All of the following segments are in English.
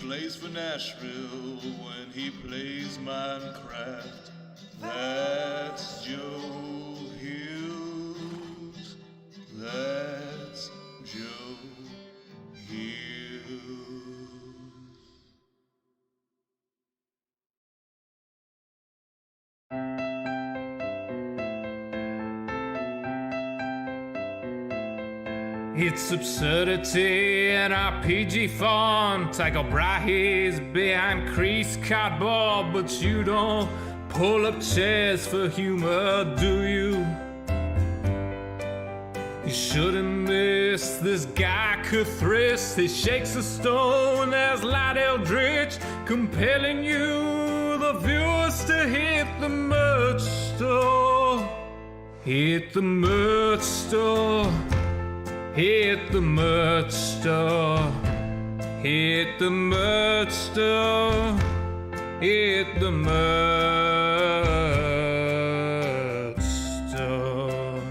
plays for Nashville when he plays Minecraft. That's Joe Hughes. That's Joe Hughes. It's absurdity in RPG font. Tycho Brahe's behind creased cardboard, but you don't pull up chairs for humor, do you? You shouldn't miss this guy Cuthris. He shakes a stone, there's Light Eldritch compelling you, the viewers, to hit the merch store. Hit the merch store. Hit the merch store. Hit the merch store. Hit the merch store.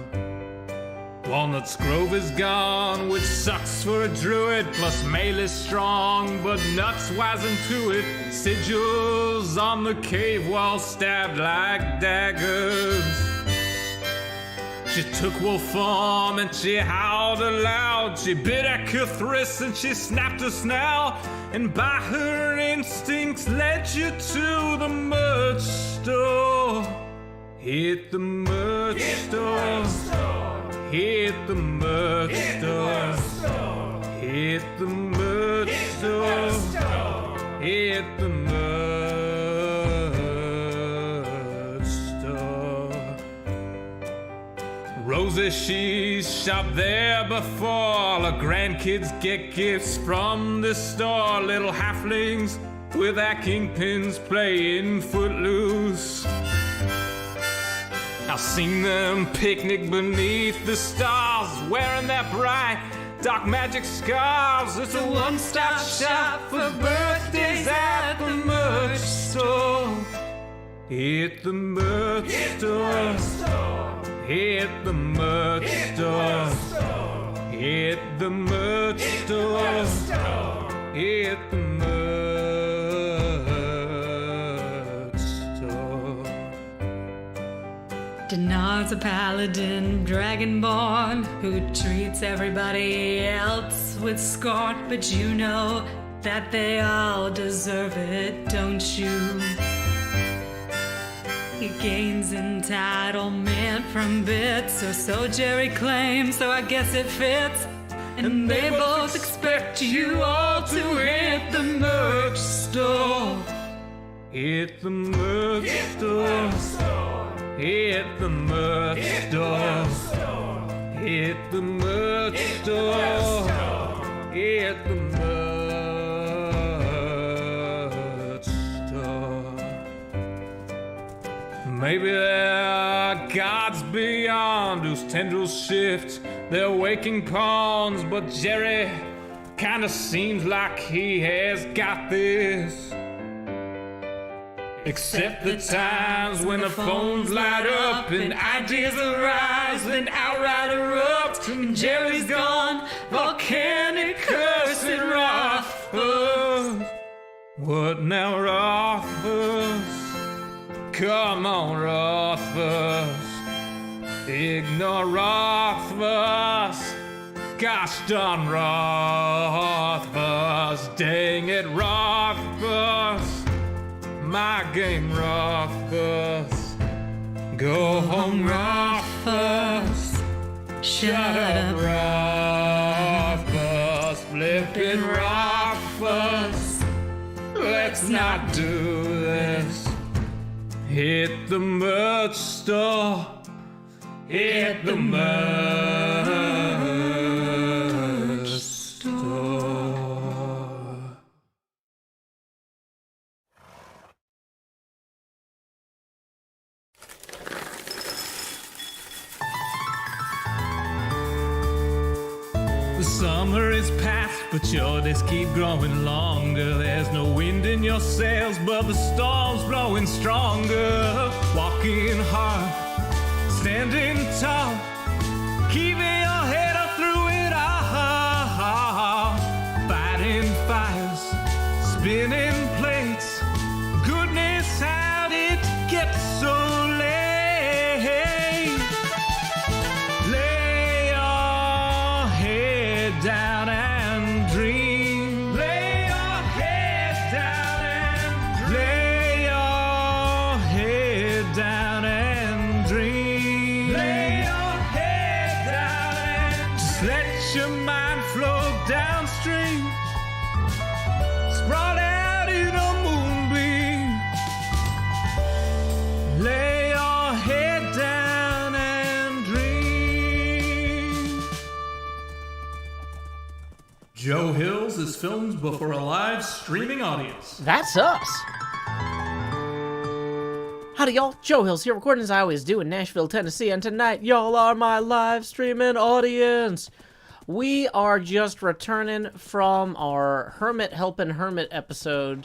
Walnut's Grove is gone, which sucks for a druid. Plus mail is strong, but nuts wise into it. Sigils on the cave wall stabbed like daggers. She took wolf form and she howled aloud. She bit at Cuthris and she snapped her snout. And by her instincts led you to the merch store. Hit the merch store. Hit the merch store. Hit the merch store. Hit the merch store. Rosie, she's shopped there before. All her grandkids get gifts from this store. Little halflings with their kingpins playing footloose. I've seen them picnic beneath the stars, wearing their bright dark magic scarves. It's a one-stop shop for birthdays at the merch store. Hit the merch store. Hit the merch store. Hit the merch store. Hit the merch store. Denard's a paladin, dragonborn, who treats everybody else with scorn. But you know that they all deserve it, don't you? He gains entitlement from bits, or so Jerry claims, so I guess it fits. And they both expect you all to hit the merch store. Hit the merch store. Hit the merch store. Hit the merch store. Hit the merch store. Maybe there are gods beyond whose tendrils shift their waking pawns, but Jerry kinda seems like he has got this. Except the times when the phones light up and ideas arise, then outright erupt, and Jerry's gone, volcanic cursed Rothfuss. What now, Rothfuss? Come on, Rothfuss. Ignore Rothfuss. Gosh darn Rothfuss. Dang it, Rothfuss. My game, Rothfuss. Go home, Rothfuss. Shut up, Rothfuss. Flippin' Rothfuss. Let's not do this. Hit the merch store. Hit the merch store. The summer is past, but your days keep growing longer. There's no wind in your sails, but the storm's blowing stronger. Walking hard, standing tall, keeping your head up through it all. Fighting fires, spinning plates. Goodness, how did it get so late? Lay your head down and dream. Lay your head down and lay your head down and dream. Lay your head down and just let your mind flow downstream. Sprawled out in a moonbeam. Lay your head down and dream. Joe Hills is filmed before a live streaming audience. That's us. Howdy, y'all. Joe Hills here, recording as I always do in Nashville, Tennessee, and tonight, y'all are my live streaming audience. We are just returning from our Hermit Helpin' Hermit episode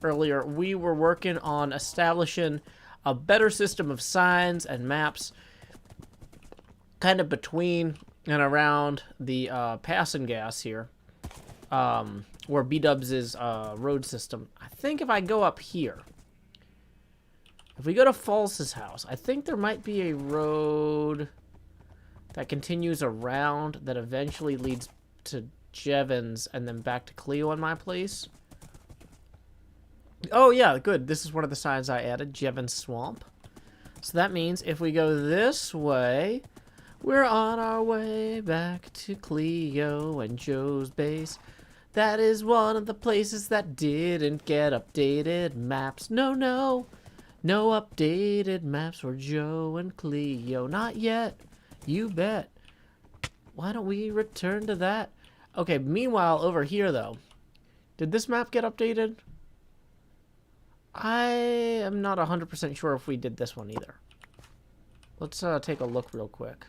earlier. We were working on establishing a better system of signs and maps kind of between and around the passing gas here, where B-Dubs' road system. I think if I go up here, if we go to False's house, I think there might be a road that continues around that eventually leads to Jevons and then back to Cleo in my place. Oh yeah, good. This is one of the signs I added, Jevons Swamp. So that means if we go this way, we're on our way back to Cleo and Joe's base. That is one of the places that didn't get updated maps. No, no. No updated maps for Joe and Cleo. Not yet. You bet. Why don't we return to that? Okay, meanwhile, over here, though. Did this map get updated? I am not 100% sure if we did this one either. Let's take a look real quick.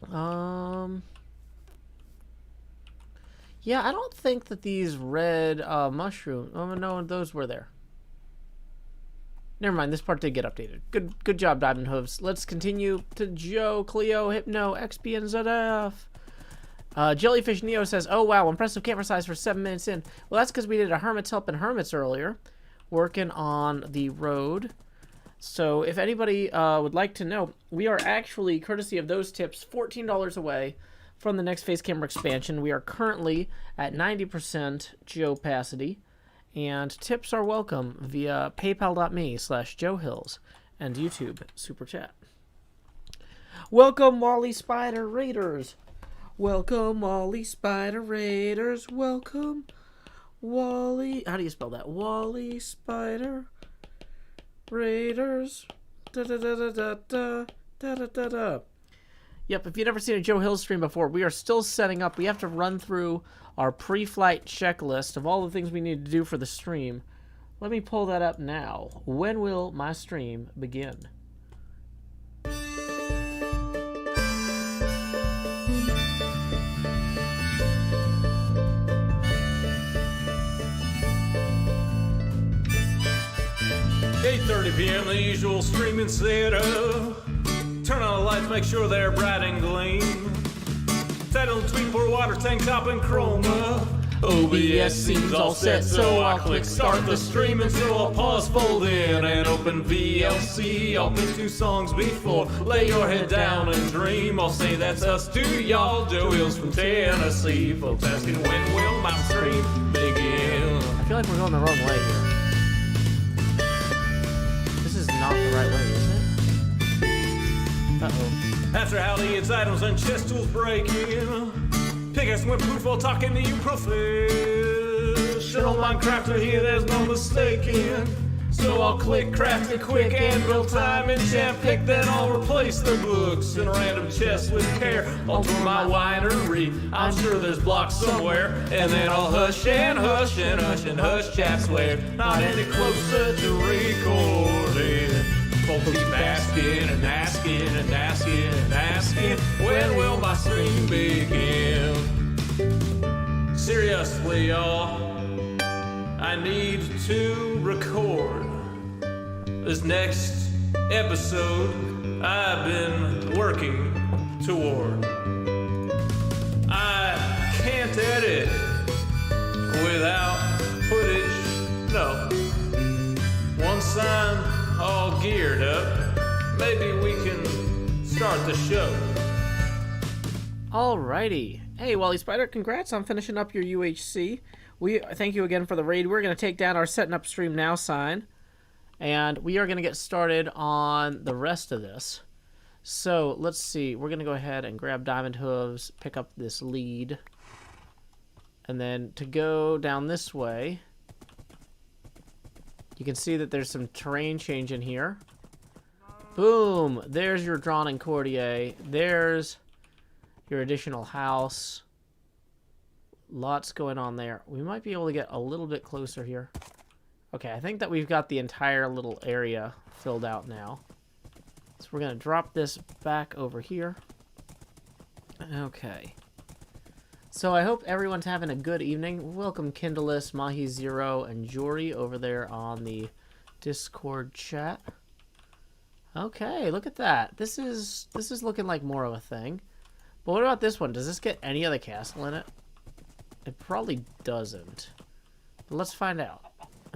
Yeah, I don't think that these red mushrooms... Oh, no, those were there. Never mind, this part did get updated. Good job, Diamond Hooves. Let's continue to Joe, Cleo, Hypno, XP, and ZF. Jellyfish Neo says, oh wow, impressive camera size for 7 minutes in. Well, that's because we did a Hermit's Helping Hermits earlier, working on the road. So if anybody would like to know, we are actually, courtesy of those tips, $14 away from the next face camera expansion. We are currently at 90% geopacity. And tips are welcome via paypal.me/JoeHills and YouTube Super Chat. Welcome, Wally Spider Raiders. Welcome, Wally Spider Raiders. Welcome, Wally. How do you spell that? Wally Spider Raiders. Da da da da da da da da da da. Yep, if you've never seen a Joe Hill stream before, we are still setting up. We have to run through our pre-flight checklist of all the things we need to do for the stream. Let me pull that up now. When will my stream begin? $8:30 p.m. the usual streaming setup. Turn on the lights, make sure they're bright and gleam. Title, tweet, pour water, tank top, and chroma. OBS seems all set, so I'll click start the stream, and so I'll pause, fold in, and open VLC. I'll pick 2 songs before lay your head down and dream. I'll say that's us to y'all, Joe Hills from Tennessee. Folks asking when will my stream begin? I feel like we're going the wrong way here. This is not the right way, is it? Uh-oh. After Howdy, it's items and chest tools breaking. Pickaxe went poof while talking to you, professional Minecrafter here, there's no mistaking. So I'll click craft it quick and build time and champ pick, then I'll replace the books in a random chest with care. I'll tour my winery, I'm sure there's blocks somewhere, and then I'll hush and hush and hush and hush chat swear, not any closer to recording. Folks keep asking and asking and asking and asking, when will my stream begin? Seriously, y'all, I need to record this next episode I've been working toward. I can't edit all geared up, maybe we can start the show. Alrighty. Hey, Wally Spider, congrats on finishing up your UHC. We thank you again for the raid. We're going to take down our setting up stream now sign, and we are going to get started on the rest of this. So let's see. We're going to go ahead and grab Diamond Hooves, pick up this lead, and then to go down this way, you can see that there's some terrain change in here. Boom! There's your drawn and courtier. There's your additional house. Lots going on there. We might be able to get a little bit closer here. Okay, I think that we've got the entire little area filled out now. So we're going to drop this back over here. Okay. So I hope everyone's having a good evening. Welcome Kindleus, Mahi Zero, and Jory over there on the Discord chat. Okay, look at that. This is looking like more of a thing. But what about this one? Does this get any other castle in it? It probably doesn't. But let's find out.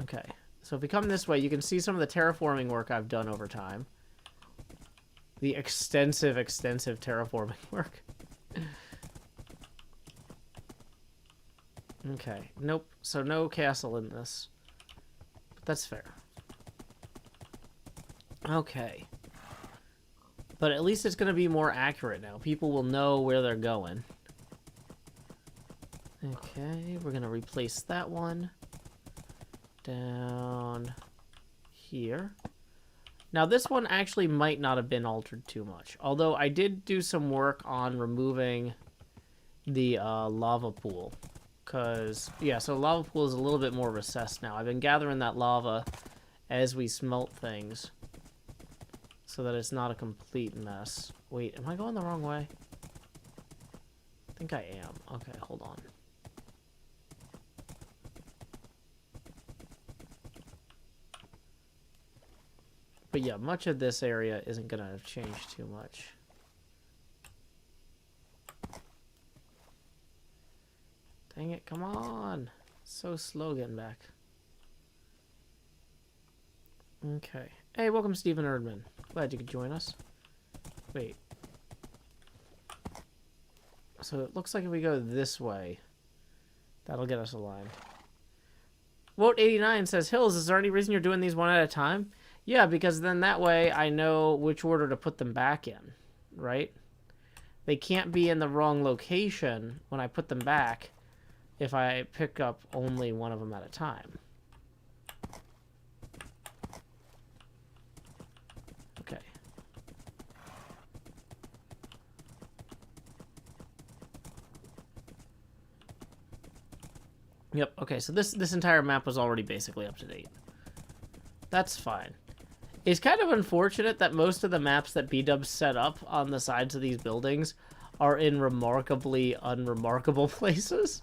Okay. So if we come this way, you can see some of the terraforming work I've done over time. The extensive terraforming work. Okay. Nope. So no castle in this. But that's fair. Okay. But at least it's going to be more accurate now. People will know where they're going. Okay, we're going to replace that one down here. Now this one actually might not have been altered too much. Although I did do some work on removing the lava pool. Because, yeah, so lava pool is a little bit more recessed now. I've been gathering that lava as we smelt things, so that it's not a complete mess. Wait, am I going the wrong way? I think I am. Okay, hold on. But yeah, much of this area isn't going to change too much. Dang it, come on. So slow getting back. Okay. Hey, welcome Stephen Erdman. Glad you could join us. Wait. So it looks like if we go this way, that'll get us aligned. Woat89 says, Hills, is there any reason you're doing these one at a time? Yeah, because then that way I know which order to put them back in, right? They can't be in the wrong location when I put them back if I pick up only one of them at a time. Okay. Yep, okay, so this entire map was already basically up to date. That's fine. It's kind of unfortunate that most of the maps that B-Dubs set up on the sides of these buildings are in remarkably unremarkable places.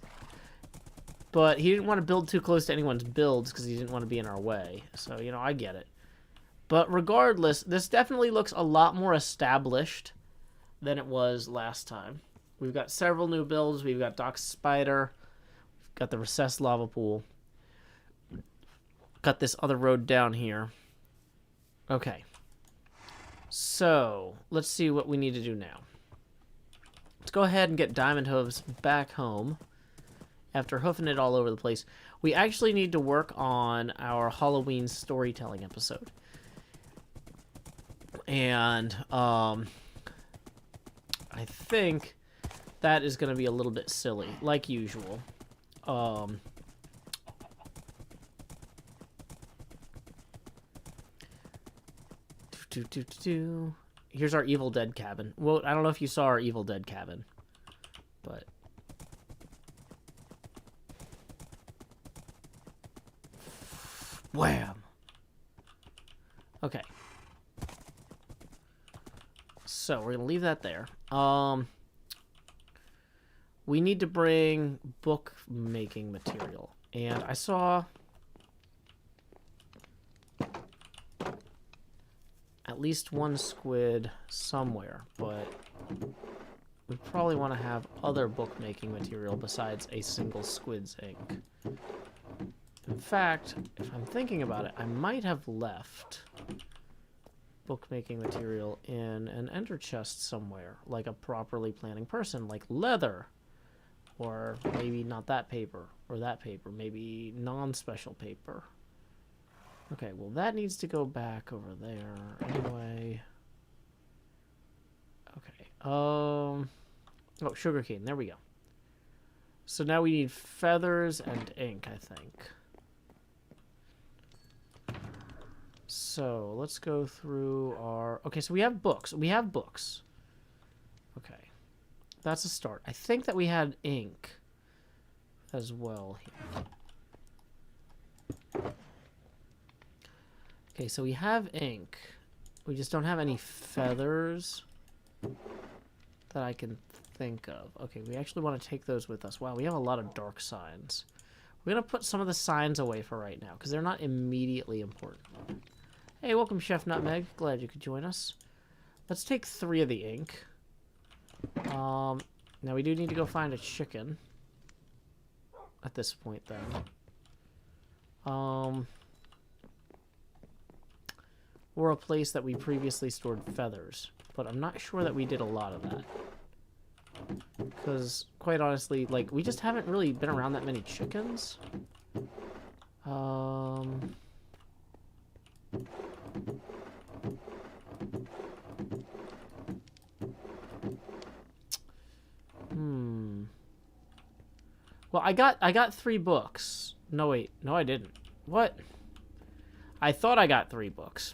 But he didn't want to build too close to anyone's builds because he didn't want to be in our way. So, you know, I get it. But regardless, this definitely looks a lot more established than it was last time. We've got several new builds. We've got Doc Spider. We've got the recessed lava pool. Got this other road down here. Okay. So, let's see what we need to do now. Let's go ahead and get Diamond Hooves back home after hoofing it all over the place. We actually need to work on our Halloween storytelling episode. And, I think that is going to be a little bit silly, like usual. Here's our Evil Dead cabin. Well, I don't know if you saw our Evil Dead cabin, but wham. Okay. So we're gonna leave that there. We need to bring bookmaking material, and I saw at least one squid somewhere, but we probably want to have other bookmaking material besides a single squid's ink. In fact, if I'm thinking about it, I might have left bookmaking material in an ender chest somewhere, like a properly planning person, like leather, or maybe not that paper, or that paper, maybe non-special paper. Okay, well that needs to go back over there anyway. Okay, oh, sugarcane, there we go. So now we need feathers and ink, I think. So let's go through our... Okay, so we have books. We have books. Okay. That's a start. I think that we had ink as well here. Okay, so we have ink. We just don't have any feathers that I can think of. Okay, we actually want to take those with us. Wow, we have a lot of dark signs. We're going to put some of the signs away for right now because they're not immediately important. Hey, welcome, Chef Nutmeg. Glad you could join us. Let's take 3 of the ink. Now we do need to go find a chicken at this point, then. Or a place that we previously stored feathers, but I'm not sure that we did a lot of that. Because, quite honestly, like, we just haven't really been around that many chickens. Well, I got 3 books. No, wait. No, I didn't. What? I thought I got 3 books.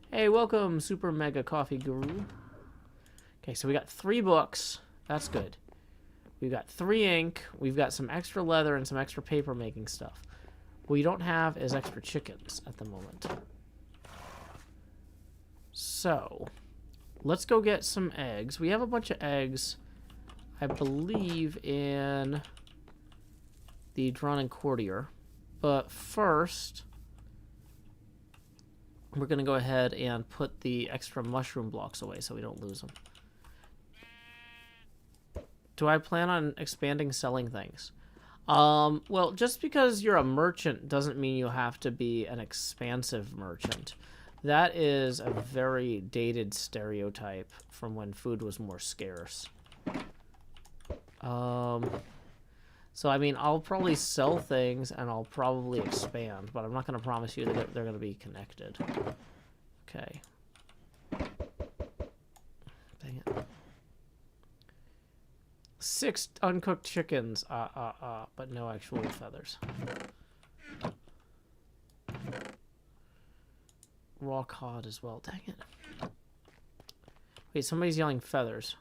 Hey, welcome, Super Mega Coffee Guru. Okay, so we got 3 books. That's good. We've got 3 ink. We've got some extra leather and some extra paper making stuff. What we don't have is extra chickens at the moment. So, let's go get some eggs. We have a bunch of eggs, I believe, in the Drawn and Courtier. But first, we're going to go ahead and put the extra mushroom blocks away so we don't lose them. Do I plan on expanding selling things? Well, just because you're a merchant doesn't mean you have to be an expansive merchant. That is a very dated stereotype from when food was more scarce. So, I mean, I'll probably sell things and I'll probably expand, but I'm not going to promise you that they're going to be connected. Okay. Dang it. 6 uncooked chickens, but no actual feathers. Raw cod as well. Dang it. Wait, somebody's yelling feathers.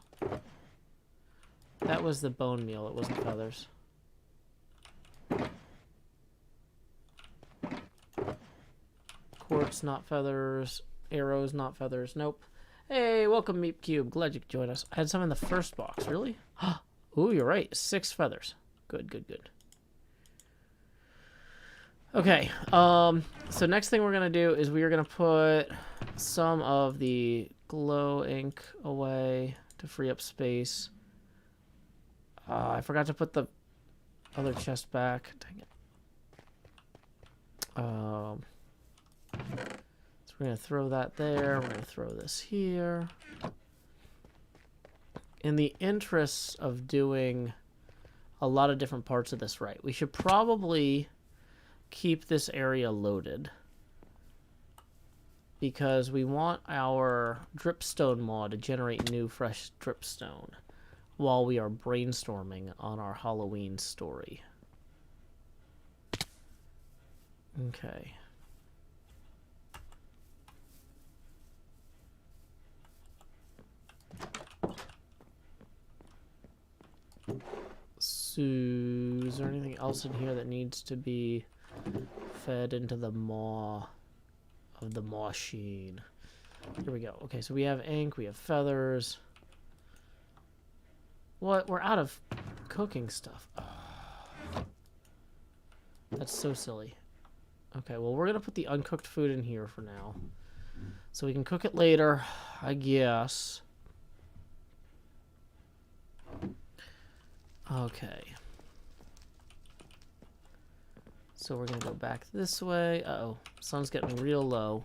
That was the bone meal. It wasn't feathers. Quartz, not feathers. Arrows, not feathers. Nope. Hey, welcome, Meep Cube. Glad you could join us. I had some in the first box. Really? Ooh, you're right. 6 feathers. Good, good, good. Okay. So next thing we're going to do is we are going to put some of the glow ink away to free up space. I forgot to put the other chest back. Dang it. So we're going to throw that there. We're going to throw this here. In the interests of doing a lot of different parts of this right, we should probably keep this area loaded because we want our dripstone mod to generate new fresh dripstone while we are brainstorming on our Halloween story. Okay. So, is there anything else in here that needs to be fed into the maw of the machine? Here we go. Okay, so we have ink, we have feathers. What? We're out of cooking stuff. Oh. That's so silly. Okay, well, we're going to put the uncooked food in here for now. So we can cook it later, I guess. Okay. So we're going to go back this way. Uh-oh. Sun's getting real low.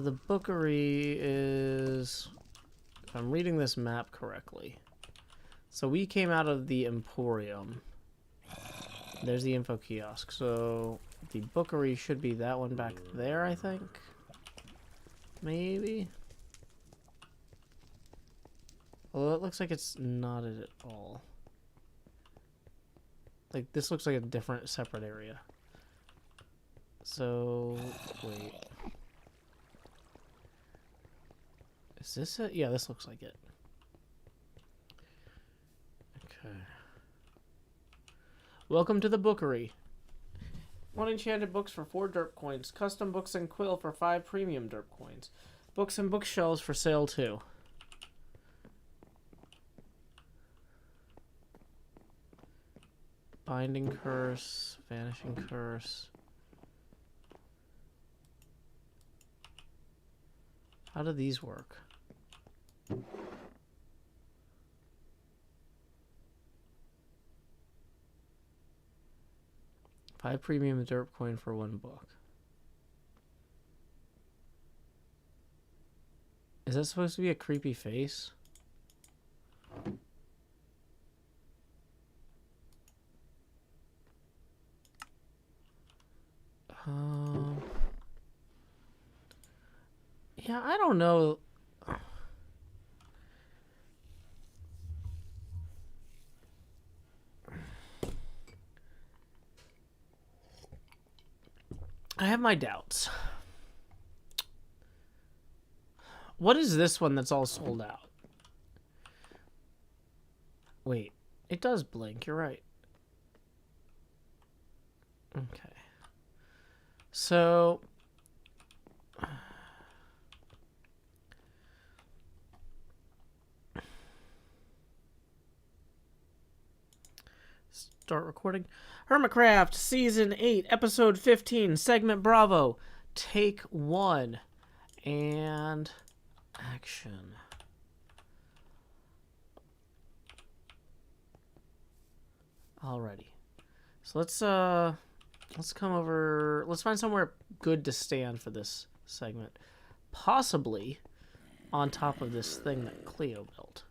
So the Bookery is, if I'm reading this map correctly, so we came out of the Emporium. There's the info kiosk. So the Bookery should be that one back there, I think. Maybe. Although it looks like it's not it at all. Like, this looks like a different, separate area. So, wait. Is this it? Yeah, this looks like it. Okay. Welcome to the Bookery. 1 enchanted books for 4 derp coins. Custom books and quill for 5 premium derp coins. Books and bookshelves for sale too. Binding curse, vanishing curse. How do these work? Five premium derp coin for 1 book. Is that supposed to be a creepy face? Yeah, I don't know. I have my doubts. What is this one that's all sold out? Wait, it does blink, you're right. Okay. So start recording. HermitCraft Season 8, Episode 15, Segment Bravo, Take 1, and action. Alrighty. So let's come over, let's find somewhere good to stand for this segment. Possibly on top of this thing that Cleo built.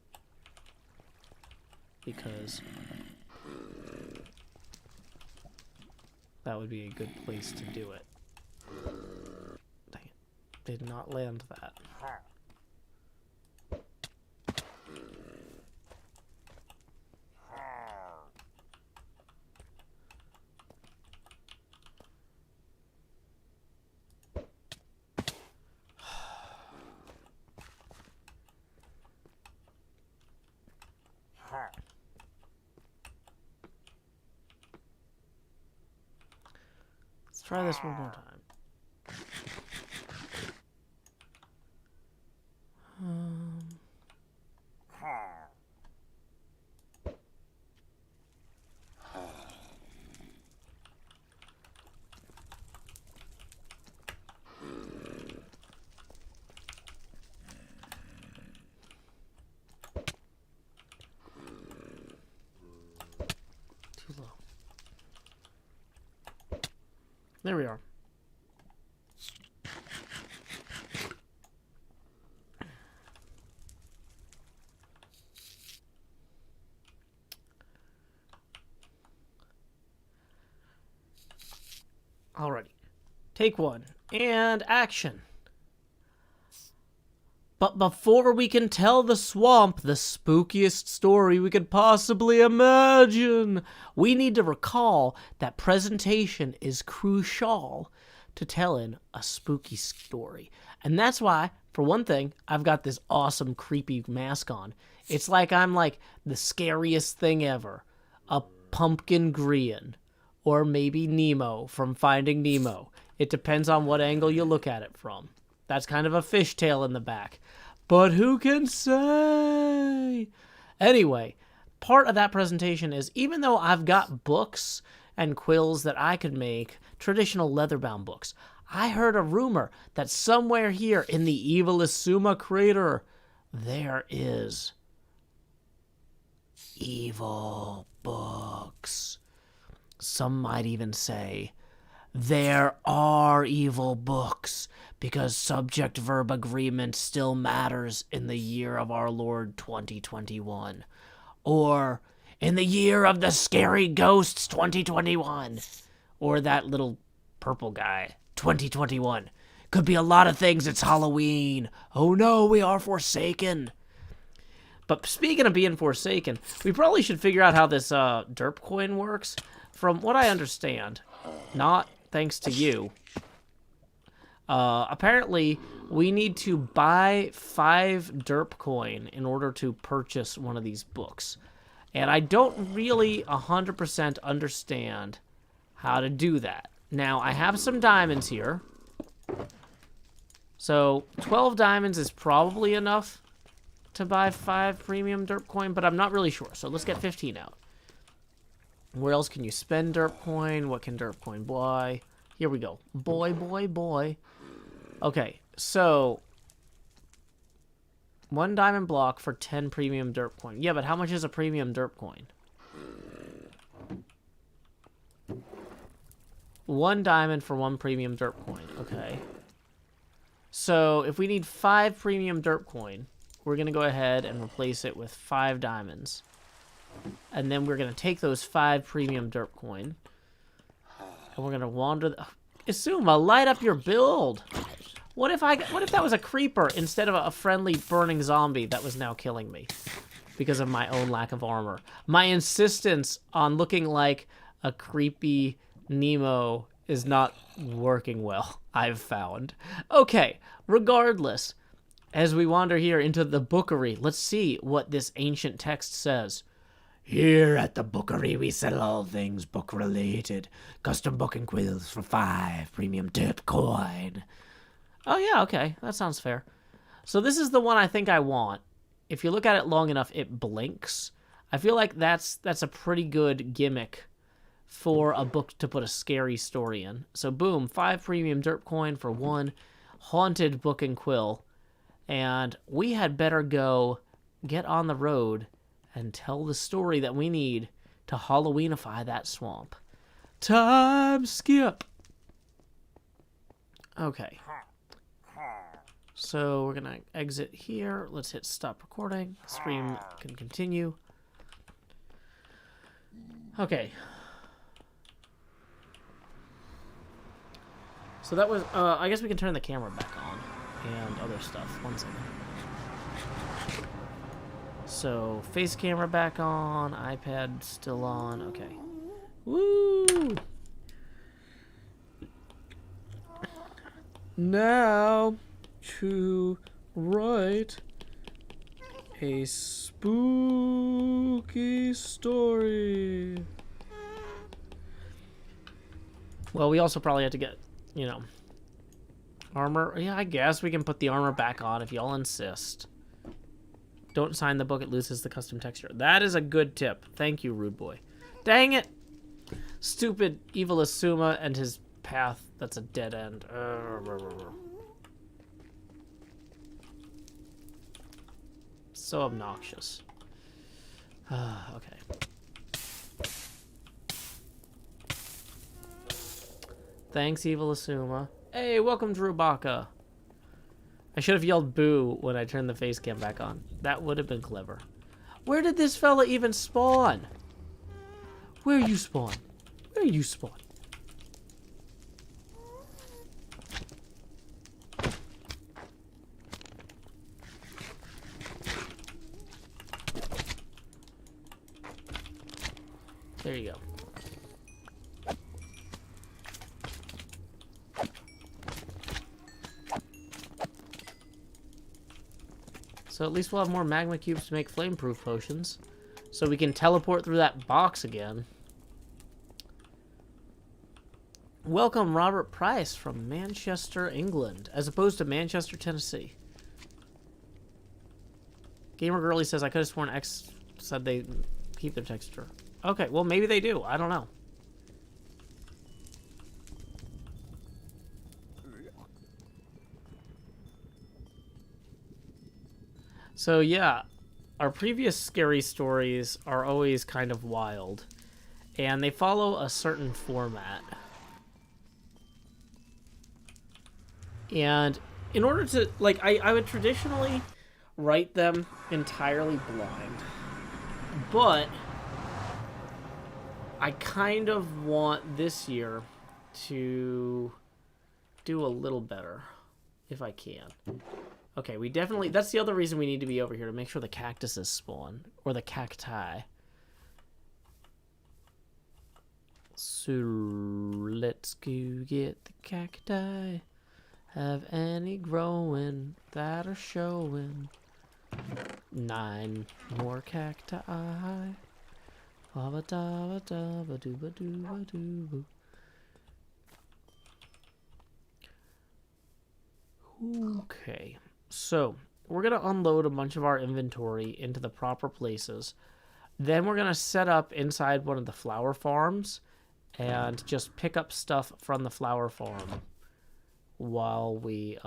Because that would be a good place to do it. Dang it. Did not land that. Let's try this one more time. Too low. There we are. Alrighty. Take 1. And action. But before we can tell the swamp the spookiest story we could possibly imagine, we need to recall that presentation is crucial to telling a spooky story. And that's why, for one thing, I've got this awesome creepy mask on. It's like I'm like the scariest thing ever. A pumpkin Grian. Or maybe Nemo from Finding Nemo. It depends on what angle you look at it from. That's kind of a fishtail in the back. But who can say? Anyway, part of that presentation is, even though I've got books and quills that I could make, traditional leather-bound books, I heard a rumor that somewhere here in the evil Isuma crater, there is evil books. Some might even say there are evil books because subject-verb agreement still matters in the year of our Lord 2021. Or in the year of the scary ghosts 2021. Or that little purple guy 2021. Could be a lot of things. It's Halloween. Oh no, we are forsaken. But speaking of being forsaken, we probably should figure out how this derp coin works. From what I understand, not thanks to you, apparently we need to buy 5 derp coin in order to purchase one of these books. And I don't really 100% understand how to do that. Now, I have some diamonds here. So 12 diamonds is probably enough to buy 5 premium derp coin, but I'm not really sure. So let's get 15 out. Where else can you spend derp coin? What can derp coin buy? Here we go. Boy, boy, boy. Okay, so 1 diamond block for 10 premium derp coin. Yeah, but how much is a premium derp coin? 1 diamond for 1 premium derp coin. Okay. So if we need 5 premium derp coin, we're going to go ahead and replace it with 5 diamonds. And then we're going to take those 5 premium derp coin. And we're going to wander... Asuma, light up your build! What if that was a creeper instead of a friendly burning zombie that was now killing me? Because of my own lack of armor. My insistence on looking like a creepy Nemo is not working well, I've found. Okay, regardless, as we wander here into the Bookery, let's see what this ancient text says. Here at the Bookery, we sell all things book-related. Custom book and quills for 5 premium derp coin. Oh yeah, okay, that sounds fair. So this is the one I think I want. If you look at it long enough, it blinks. I feel like that's a pretty good gimmick for a book to put a scary story in. So boom, 5 premium derp coin for 1 haunted book and quill. And we had better go get on the road and tell the story that we need to Halloweenify that swamp. Time skip. Okay. So we're gonna exit here. Let's hit stop recording. Stream can continue. Okay. So that was, I guess we can turn the camera back on and other stuff. 1 second. So, face camera back on, iPad still on, okay. Woo! Now, to write a spooky story. Well, we also probably have to get, you know, armor. Yeah, I guess we can put the armor back on if y'all insist. Don't sign the book, it loses the custom texture. That is a good tip. Thank you, rude boy. Dang it! Stupid evil Asuma and his path. That's a dead end. So obnoxious. Okay. Thanks, evil Asuma. Hey, welcome, Drew Baka. I should have yelled boo when I turned the face cam back on. That would have been clever. Where did this fella even spawn? Where you spawn? Where you spawn? There you go. So at least we'll have more magma cubes to make flame-proof potions. So we can teleport through that box again. Welcome, Robert Price from Manchester, England, as opposed to Manchester, Tennessee. Gamer Girly says, I could have sworn X said they keep their texture. Okay, well, maybe they do. I don't know. So, yeah, our previous scary stories are always kind of wild, and they follow a certain format. And in order to, like, I would traditionally write them entirely blind. But I kind of want this year to do a little better, if I can. Okay, we definitely... That's the other reason we need to be over here, to make sure the cactuses spawn. Or the cacti. So, let's go get the cacti. Have any growing that are showing? 9 more cacti. Ba da da ba do ba do ba do. Okay, so we're gonna unload a bunch of our inventory into the proper places. Then we're gonna set up inside one of the flower farms and just pick up stuff from the flower farm while we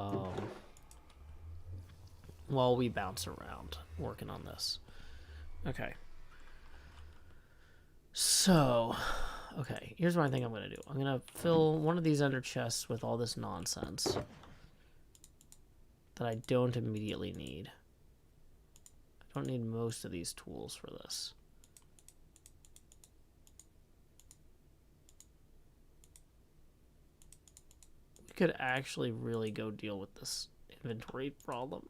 bounce around working on this. Okay. So, okay, here's what I think I'm going to do. I'm going to fill one of these under chests with all this nonsense that I don't immediately need. I don't need most of these tools for this. We could actually really go deal with this inventory problem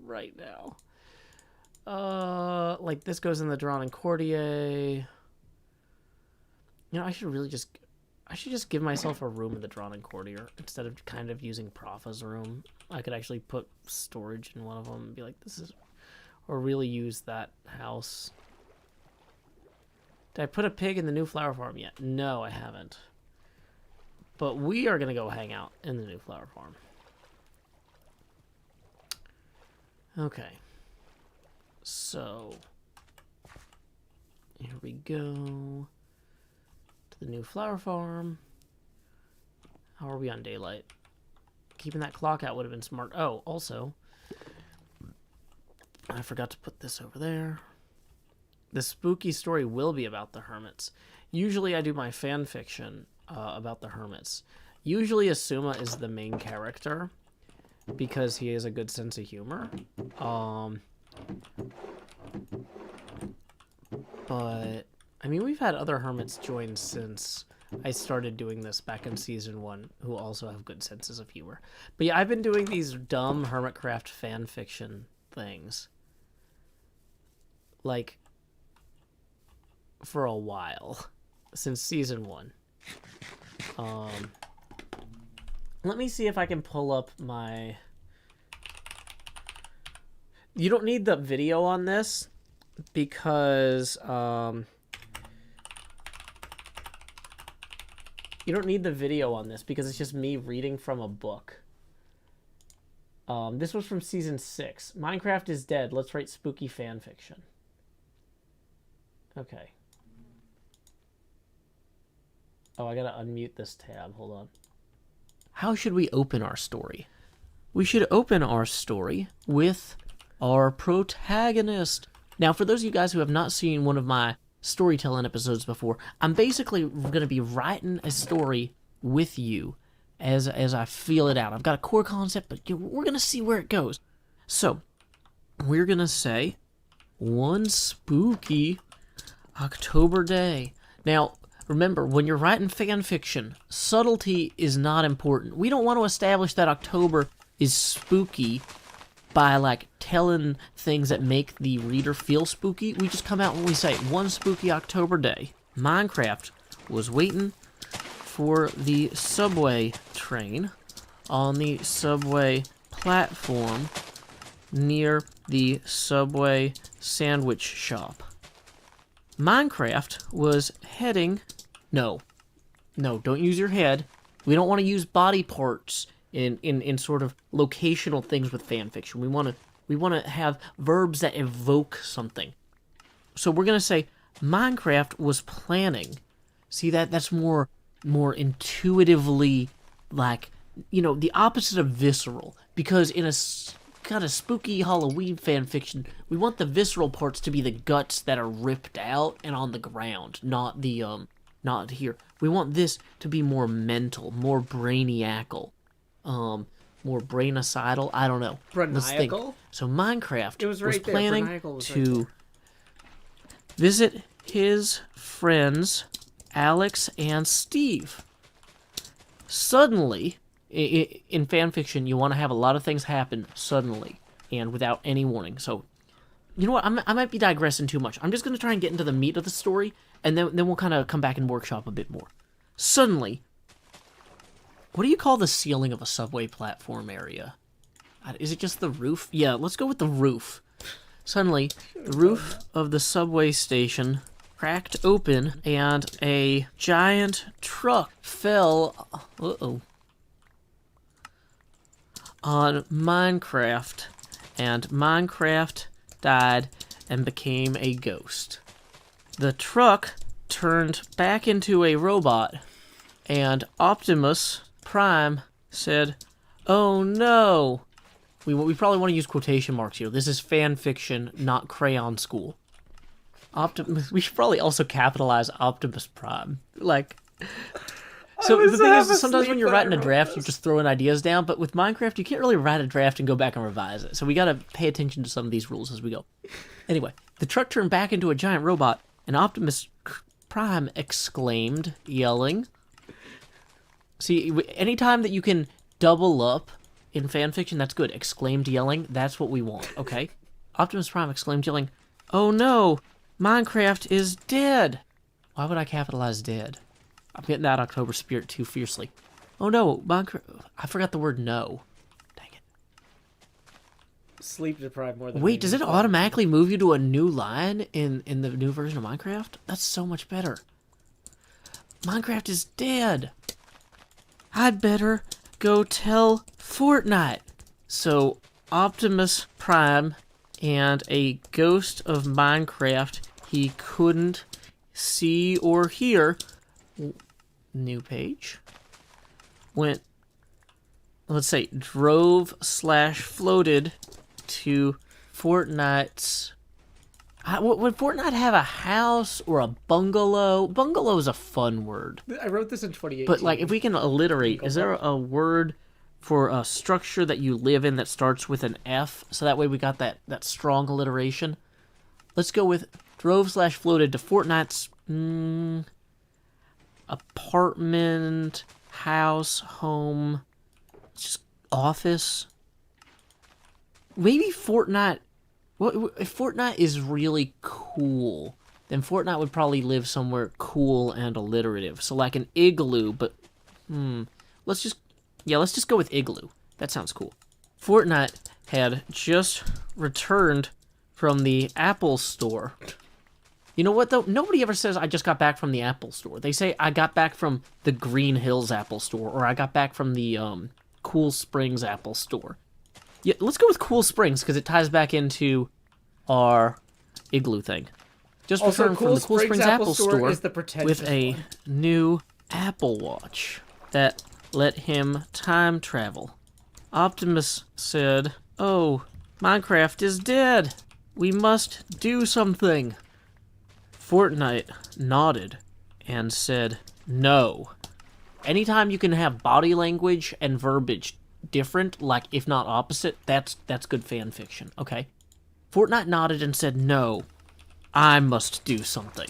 right now. Like this goes in the Drawn and Courtier. You know, I should just give myself a room in the Drawn and Courtier instead of kind of using Propha's room. I could actually put storage in one of them and be like, this is, or really use that house. Did I put a pig in the new flower farm yet? No, I haven't. But we are going to go hang out in the new flower farm. Okay. So, here we go. To the new flower farm. How are we on daylight? Keeping that clock out would have been smart. Oh, also, I forgot to put this over there. The spooky story will be about the hermits. Usually I do my fan fiction about the hermits. Usually Asuma is the main character because he has a good sense of humor. But, I mean, we've had other hermits join since I started doing this back in Season 1 who also have good senses of humor. But yeah, I've been doing these dumb HermitCraft fan fiction things, like, for a while. Since Season 1. Let me see if I can pull up my... You don't need the video on this because you don't need the video on this because it's just me reading from a book. This was from Season 6. Minecraft is dead. Let's write spooky fan fiction. Okay. Oh, I gotta unmute this tab. Hold on. How should we open our story? We should open our story with our protagonist. Now, for those of you guys who have not seen one of my storytelling episodes before, I'm basically going to be writing a story with you as I feel it out. I've got a core concept, but we're going to see where it goes. So, we're going to say, one spooky October day. Now, remember, when you're writing fan fiction, subtlety is not important. We don't want to establish that October is spooky by, like, telling things that make the reader feel spooky. We just come out and we say, one spooky October day, Minecraft was waiting for the subway train on the subway platform near the Subway sandwich shop. Minecraft was heading... No, don't use your head. We don't want to use body parts in sort of locational things with fanfiction. We want to have verbs that evoke something. So we're gonna say Minecraft was planning. See, that's more intuitively, like, you know, the opposite of visceral. Because in a kind of spooky Halloween fanfiction, we want the visceral parts to be the guts that are ripped out and on the ground, not here. We want this to be more mental, more brainiacal. more brainicidal. I don't know. Let's think. Braniacal? So Minecraft It was right there. planning Braniacal was right to there. visit his friends Alex and Steve. Suddenly, in fanfiction, you want to have a lot of things happen suddenly and without any warning. So, you know what? I might be digressing too much. I'm just going to try and get into the meat of the story, and then we'll kind of come back and workshop a bit more. Suddenly, what do you call the ceiling of a subway platform area? Is it just the roof? Yeah, let's go with the roof. Suddenly, the roof of the subway station cracked open, and a giant truck fell on Minecraft, and Minecraft died and became a ghost. The truck turned back into a robot, and Optimus Prime said, "Oh no." We probably want to use quotation marks here. This is fan fiction, not crayon school. We should probably also capitalize Optimus Prime. Like, so the thing is, sometimes when you're writing a draft, you're just throwing ideas down, but with Minecraft, you can't really write a draft and go back and revise it. So we gotta pay attention to some of these rules as we go. Anyway, the truck turned back into a giant robot, and Optimus Prime exclaimed, yelling. See, anytime that you can double up in fanfiction, that's good. Exclaimed, yelling, that's what we want, okay? Optimus Prime exclaimed, yelling, "Oh no! Minecraft is dead!" Why would I capitalize dead? I'm getting that October spirit too fiercely. Oh no, Minecraft... I forgot the word no. Dang it. Sleep deprived more than Wait, does it automatically move you to a new line in the new version of Minecraft? That's so much better. Minecraft is dead! I'd better go tell Fortnite. So, Optimus Prime and a ghost of Minecraft he couldn't see or hear. New page. Went, let's say, drove/floated to Fortnite's... Would Fortnite have a house or a bungalow? Bungalow is a fun word. I wrote this in 2018. But, like, if we can alliterate, is there a word for a structure that you live in that starts with an F? So that way we got that strong alliteration. Let's go with drove/floated to Fortnite's apartment, house, home, just office. Maybe Fortnite... Well, if Fortnite is really cool, then Fortnite would probably live somewhere cool and alliterative. So like an igloo, but let's just go with igloo. That sounds cool. Fortnite had just returned from the Apple Store. You know what though? Nobody ever says I just got back from the Apple Store. They say I got back from the Green Hills Apple Store, or I got back from the Cool Springs Apple Store. Yeah, let's go with Cool Springs, because it ties back into our igloo thing. Just also, returned from the Cool Springs Apple Store is the with a one. new Apple Watch that let him time travel. Optimus said, "Oh, Minecraft is dead. We must do something." Fortnite nodded and said, "No." Anytime you can have body language and verbiage different, like if not opposite, that's good fan fiction, okay? Fortnite nodded and said, "No, I must do something."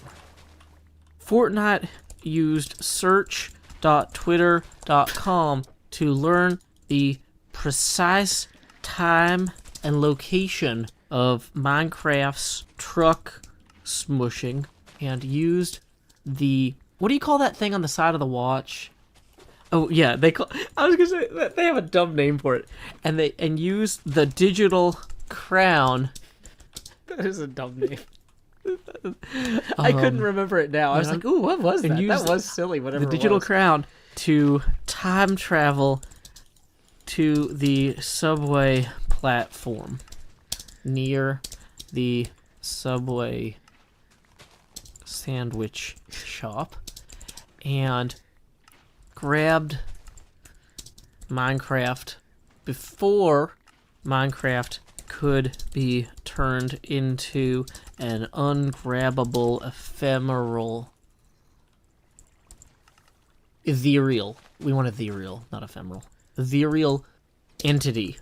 Fortnite used search.twitter.com to learn the precise time and location of Minecraft's truck smushing, and used the... What do you call that thing on the side of the watch? Oh yeah, I was gonna say they have a dumb name for it, and use the digital crown. That is a dumb name. I couldn't remember it now. I was like, "Ooh, what was that?" That was silly. Whatever. The digital crown to time travel to the subway platform near the Subway sandwich shop, and grabbed Minecraft before Minecraft could be turned into an ungrabbable, ethereal. We want ethereal, not ephemeral. Ethereal entity.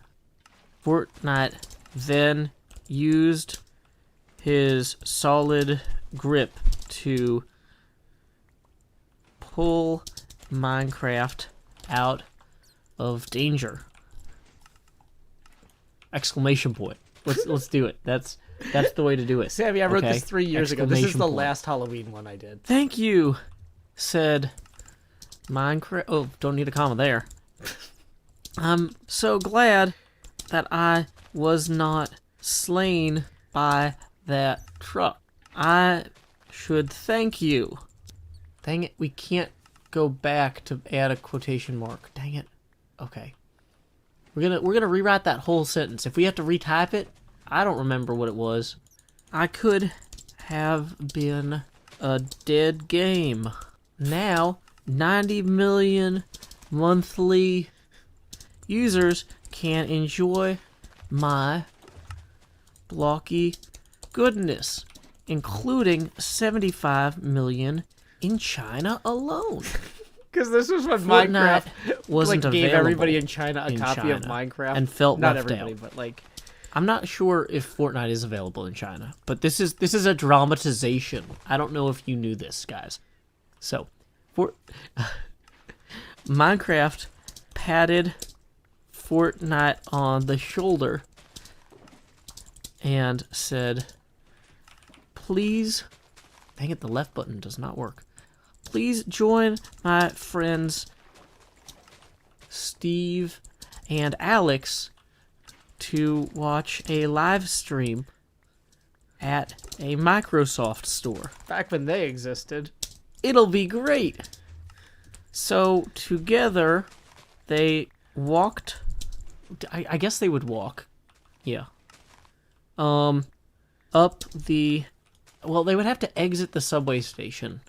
Fortnite then used his solid grip to pull Minecraft out of danger. Exclamation point. Let's do it. That's the way to do it. Sammy, I wrote Okay? this 3 years ago. This is Exclamation the point. last Halloween one I did. Thank you, said Minecraft. Oh, don't need a comma there. I'm so glad that I was not slain by that truck. I should thank you. Dang it, we can't go back to add a quotation mark. Dang it. Okay. We're gonna rewrite that whole sentence. If we have to retype it, I don't remember what it was. I could have been a dead game. Now, 90 million monthly users can enjoy my blocky goodness, including 75 million in China alone. Because this was when Fortnite Minecraft wasn't like, gave available everybody in China a in copy of China Minecraft. and felt Not left everybody, out. but like... I'm not sure if Fortnite is available in China, but this is a dramatization. I don't know if you knew this, guys. So, Minecraft patted Fortnite on the shoulder and said, "Please," dang it, the left button does not work. "Please join my friends Steve and Alex to watch a live stream at a Microsoft store. Back when they existed. It'll be great." So together they walked, I guess they would walk. Yeah. Up the, well, they would have to exit the subway station.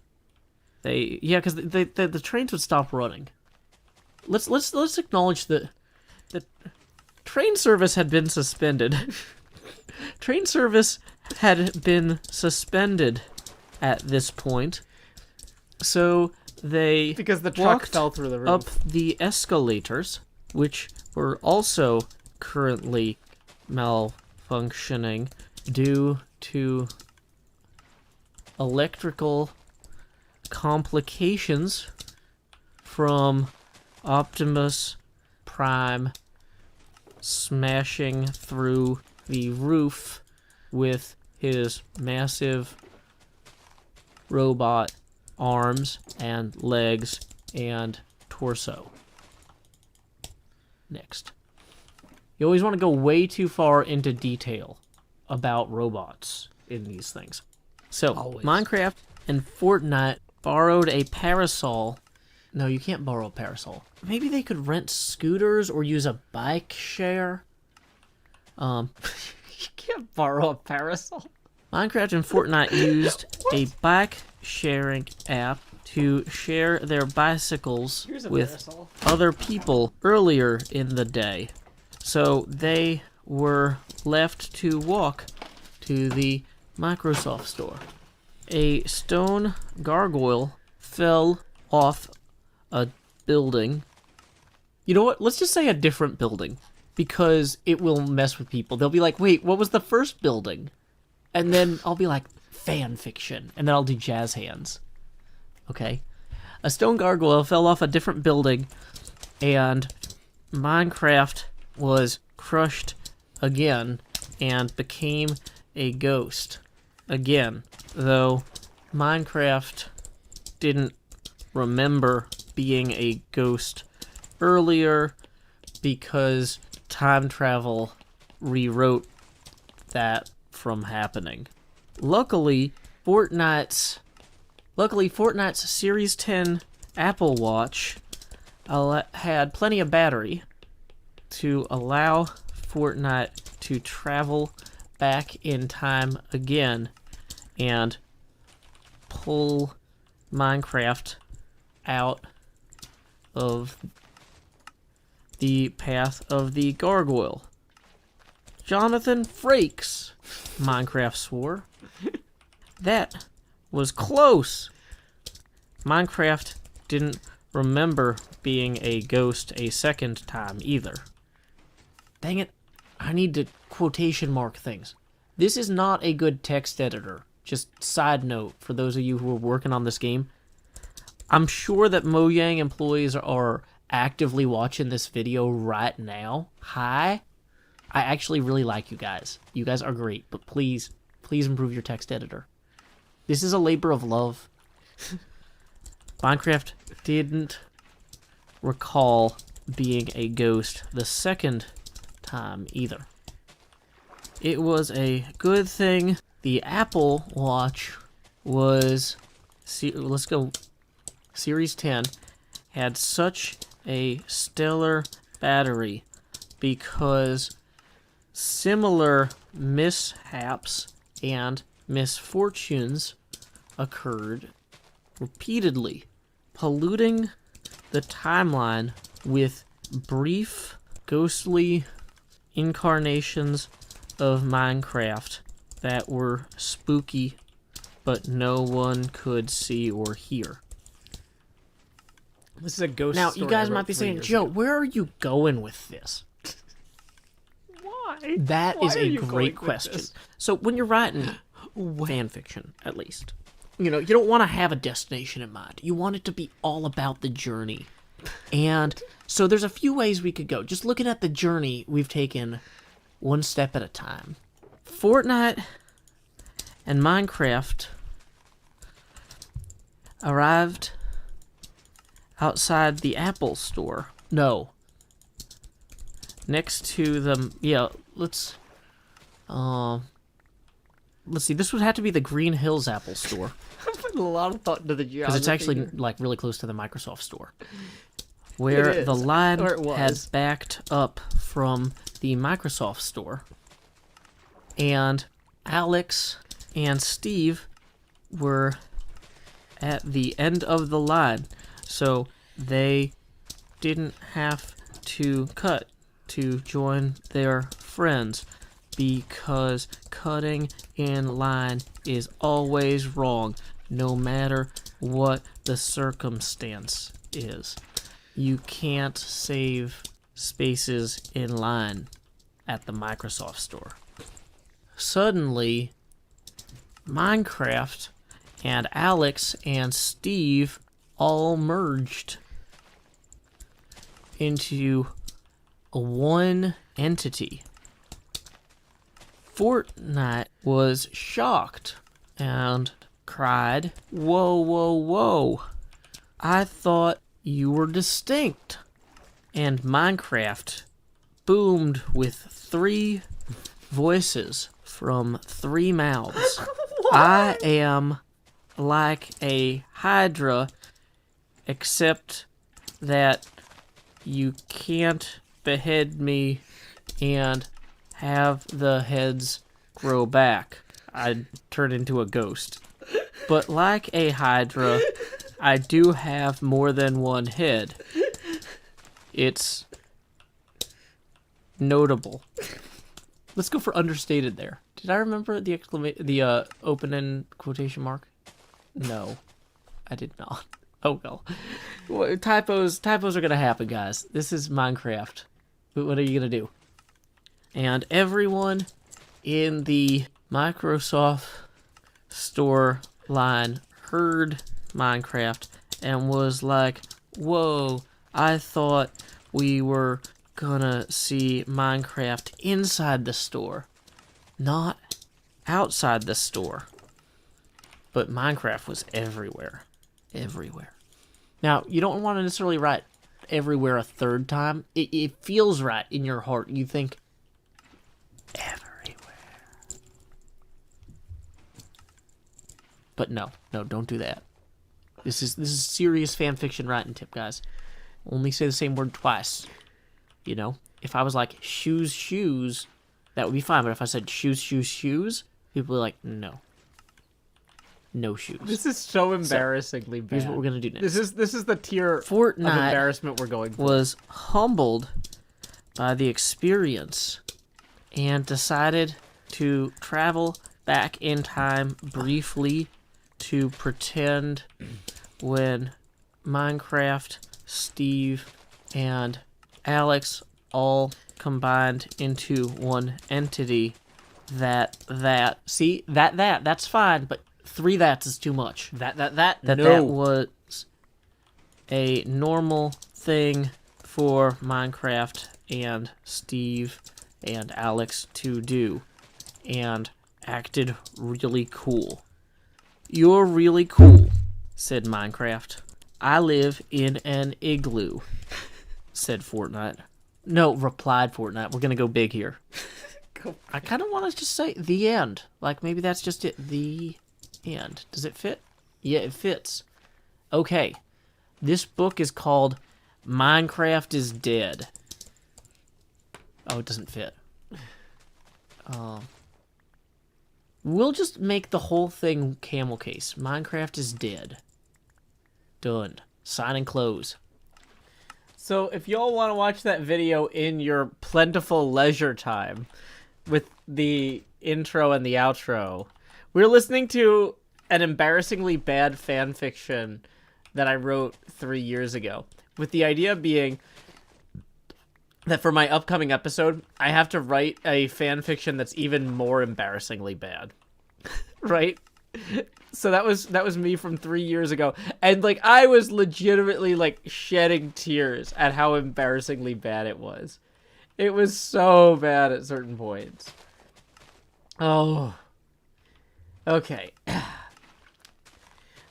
Because the trains would stop running. Let's acknowledge that the train service had been suspended. Train service had been suspended at this point. So they Because the truck walked fell through the roof. up the escalators, which were also currently malfunctioning due to electrical complications from Optimus Prime smashing through the roof with his massive robot arms and legs and torso. Next. You always want to go way too far into detail about robots in these things. So, Always. Minecraft and Fortnite borrowed a parasol. No, you can't borrow a parasol. Maybe they could rent scooters or use a bike share. You can't borrow a parasol. Minecraft and Fortnite used a bike sharing app to share their bicycles Here's a with parasol. other people earlier in the day. So they were left to walk to the Microsoft store. A stone gargoyle fell off a building. You know what? Let's just say a different building, because it will mess with people. They'll be like, wait, what was the first building? And then I'll be like, fan fiction. And then I'll do jazz hands. Okay? A stone gargoyle fell off a different building, and Minecraft was crushed again and became a ghost again. Though Minecraft didn't remember being a ghost earlier because time travel rewrote that from happening. Luckily, Fortnite's Series 10 Apple Watch had plenty of battery to allow Fortnite to travel back in time again and pull Minecraft out of the path of the gargoyle. Jonathan Frakes, Minecraft swore. That was close. Minecraft didn't remember being a ghost a second time either. Dang it. I need to quotation mark things. This is not a good text editor. Just side note for those of you who are working on this game. I'm sure that Mojang employees are actively watching this video right now. Hi. I actually really like you guys. You guys are great, but please improve your text editor. This is a labor of love. Minecraft didn't recall being a ghost the second time either. It was a good thing the Apple Watch was, let's go, Series 10 had such a stellar battery, because similar mishaps and misfortunes occurred repeatedly, polluting the timeline with brief, ghostly incarnations of Minecraft that were spooky, but no one could see or hear. This is a ghost Now, story you guys I wrote might be 3 saying, years Joe, ago. where are you going with this? Why? That Why is are a you going great with question. this? So when you're writing fan fiction, at least, you know, you don't want to have a destination in mind. You want it to be all about the journey. And so there's a few ways we could go. Just looking at the journey, we've taken one step at a time. Fortnite and Minecraft arrived outside the Apple store. No. Next to the, yeah, let's see, this would have to be the Green Hills Apple store, I put a lot of thought into the geography. because it's actually here. like really close to the Microsoft store, where It the is, line or it had was. backed up from the Microsoft store, and Alex and Steve were at the end of the line, so they didn't have to cut to join their friends, because cutting in line is always wrong, no matter what the circumstance is. You can't save spaces in line at the Microsoft store. Suddenly, Minecraft and Alex and Steve all merged into one entity. Fortnite was shocked and cried, "Whoa, whoa, whoa. I thought you were distinct." And Minecraft boomed with 3 voices from 3 mouths. I am like a Hydra, except that you can't behead me and have the heads grow back. I'd turn into a ghost. But like a Hydra, I do have more than one head. It's notable. Let's go for understated there. Did I remember the open-end quotation mark? No, I did not. Oh well. Well, typos are gonna happen, guys. This is Minecraft. What are you gonna do? And everyone in the Microsoft store line heard Minecraft and was like, "Whoa, I thought we were gonna see Minecraft inside the store, not outside the store." But Minecraft was everywhere. Everywhere. Now, you don't want to necessarily write everywhere a third time. It feels right in your heart. You think, everywhere. But no, don't do that. This is serious fan fiction writing tip, guys. Only say the same word twice. You know, if I was like shoes, shoes, that would be fine. But if I said shoes, shoes, shoes, people would be like, no. No shoes. This is so embarrassingly bad. Here's what we're gonna do next. This is the tier Fortnite of embarrassment we're going for. was humbled by the experience and decided to travel back in time briefly to pretend when Minecraft, Steve, and Alex all combined into one entity. See, that's fine, but 3 that's is too much. That was a normal thing for Minecraft and Steve and Alex to do, and acted really cool. You're really cool, said Minecraft. I live in an igloo, said Fortnite. No, replied Fortnite. We're gonna go big here. I kind of want to just say the end. Like, maybe that's just it. The end. Does it fit? Yeah, it fits. Okay. This book is called Minecraft is Dead. Oh, it doesn't fit. We'll just make the whole thing camel case. Minecraft is dead. Done. Sign and close. So if y'all want to watch that video in your plentiful leisure time with the intro and the outro, we're listening to an embarrassingly bad fan fiction that I wrote 3 years ago, with the idea being that for my upcoming episode, I have to write a fan fiction that's even more embarrassingly bad. Right? So that was me from 3 years ago, and like I was legitimately like shedding tears at how embarrassingly bad it was. It was so bad at certain points. Oh. Okay.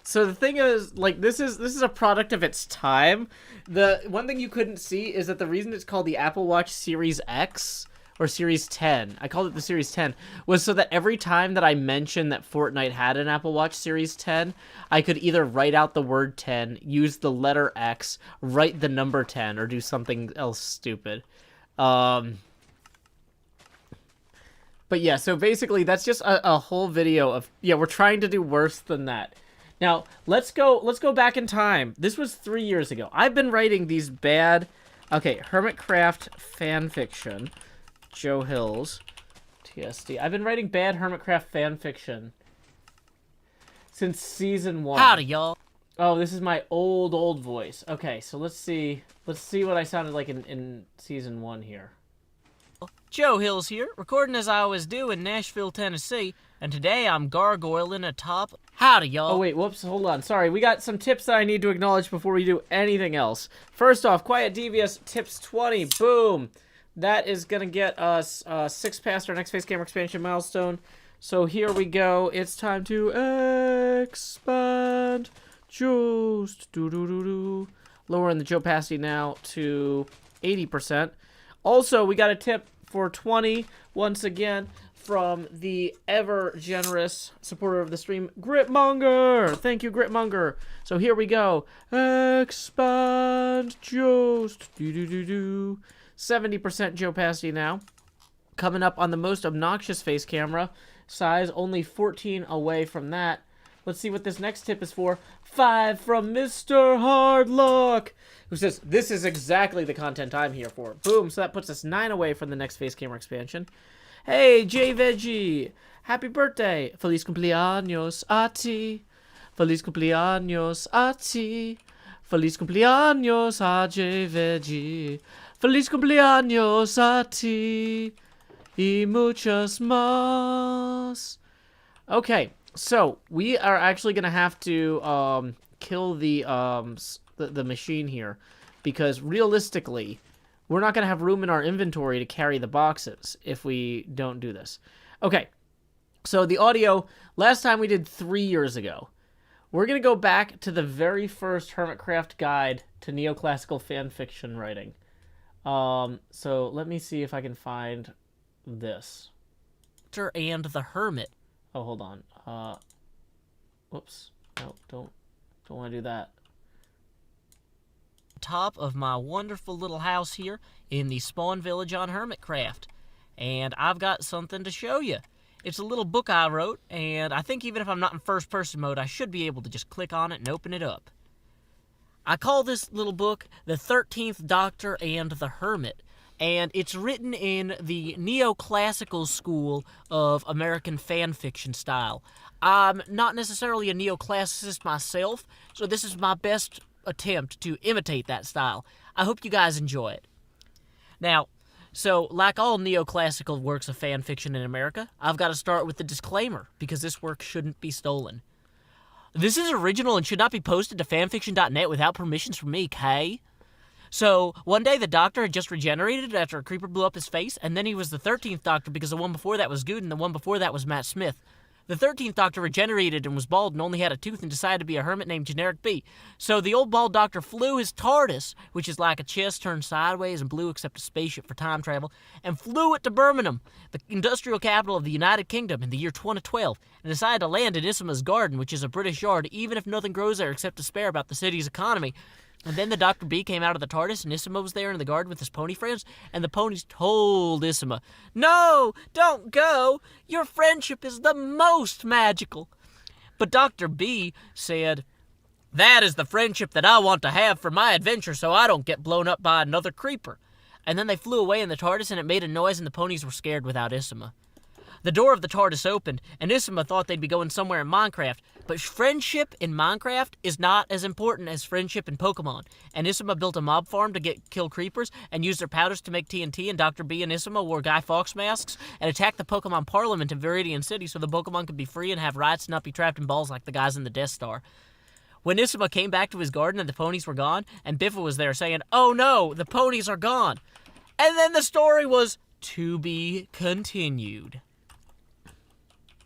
So the thing is, like, this is a product of its time. The one thing you couldn't see is that the reason it's called the Apple Watch Series X or Series 10, I called it the Series 10, was so that every time that I mentioned that Fortnite had an Apple Watch Series 10, I could either write out the word 10, use the letter X, write the number 10, or do something else stupid. But yeah, so basically that's just a whole video of, yeah, we're trying to do worse than that. Now, let's go back in time. This was 3 years ago. I've been writing these bad, okay, HermitCraft fanfiction. Joe Hills, TSD. I've been writing bad HermitCraft fanfiction since season 1. Howdy, y'all. Oh, this is my old voice. Okay, so let's see what I sounded like in season 1 here. Joe Hills here, recording as I always do in Nashville, Tennessee, and today I'm gargoyling atop... Howdy, y'all. Oh, wait, whoops, hold on. Sorry, we got some tips that I need to acknowledge before we do anything else. First off, Quiet Devious Tips 20, boom! That is going to get us 6 past our next face camera expansion milestone. So here we go. It's time to expand just lowering the Joe opacity now to 80%. Also, we got a tip for 20 once again from the ever generous supporter of the stream, Gritmonger. Thank you, Gritmonger. So here we go. Expand just 70% Joe opacity now. Coming up on the most obnoxious face camera. Size only 14 away from that. Let's see what this next tip is for. 5 from Mr. Hardluck, who says, this is exactly the content I'm here for. Boom, so that puts us 9 away from the next face camera expansion. Hey, J Veggie, happy birthday. Feliz cumpleaños a ti. Feliz cumpleaños a ti. Feliz cumpleaños a J Veggie. Feliz cumpleaños a ti y muchos más. Okay, so we are actually gonna have to kill the machine here, because realistically, we're not gonna have room in our inventory to carry the boxes if we don't do this. Okay, so the audio last time we did 3 years ago. We're gonna go back to the very first HermitCraft guide to neoclassical fan fiction writing. So let me see if I can find this. And the Hermit. Oh, hold on. Whoops. No, don't want to do that. Top of my wonderful little house here in the spawn village on HermitCraft. And I've got something to show you. It's a little book I wrote, and I think even if I'm not in first person mode, I should be able to just click on it and open it up. I call this little book The 13th Doctor and the Hermit, and it's written in the neoclassical school of American fan fiction style. I'm not necessarily a neoclassicist myself, so this is my best attempt to imitate that style. I hope you guys enjoy it. Now, So, like all neoclassical works of fan fiction in America, I've got to start with the disclaimer, because this work shouldn't be stolen. This is original and should not be posted to fanfiction.net without permissions from me, Kay. So, one day the Doctor had just regenerated after a creeper blew up his face, and then he was the 13th Doctor because the one before that was Good and the one before that was Matt Smith. The 13th Doctor regenerated and was bald and only had a tooth and decided to be a hermit named Generic B. So the old bald Doctor flew his TARDIS, which is like a chest turned sideways and blue except a spaceship for time travel, and flew it to Birmingham, the industrial capital of the United Kingdom, in the year 2012, and decided to land in Isima's garden, which is a British yard, even if nothing grows there except despair about the city's economy. And then the Dr. B came out of the TARDIS, and Isima was there in the garden with his pony friends, and the ponies told Isima, "No, don't go! Your friendship is the most magical!" But Dr. B said, "That is the friendship that I want to have for my adventure so I don't get blown up by another creeper." And then they flew away in the TARDIS, and it made a noise, and the ponies were scared without Isima. The door of the TARDIS opened, and Isima thought they'd be going somewhere in Minecraft, but friendship in Minecraft is not as important as friendship in Pokemon. And Isima built a mob farm to kill creepers and used their powders to make TNT, and Dr. B and Isima wore Guy Fawkes masks and attacked the Pokemon Parliament in Viridian City so the Pokemon could be free and have rights and not be trapped in balls like the guys in the Death Star. When Isima came back to his garden and the ponies were gone, and Biffa was there saying, "Oh no, the ponies are gone." And then the story was to be continued.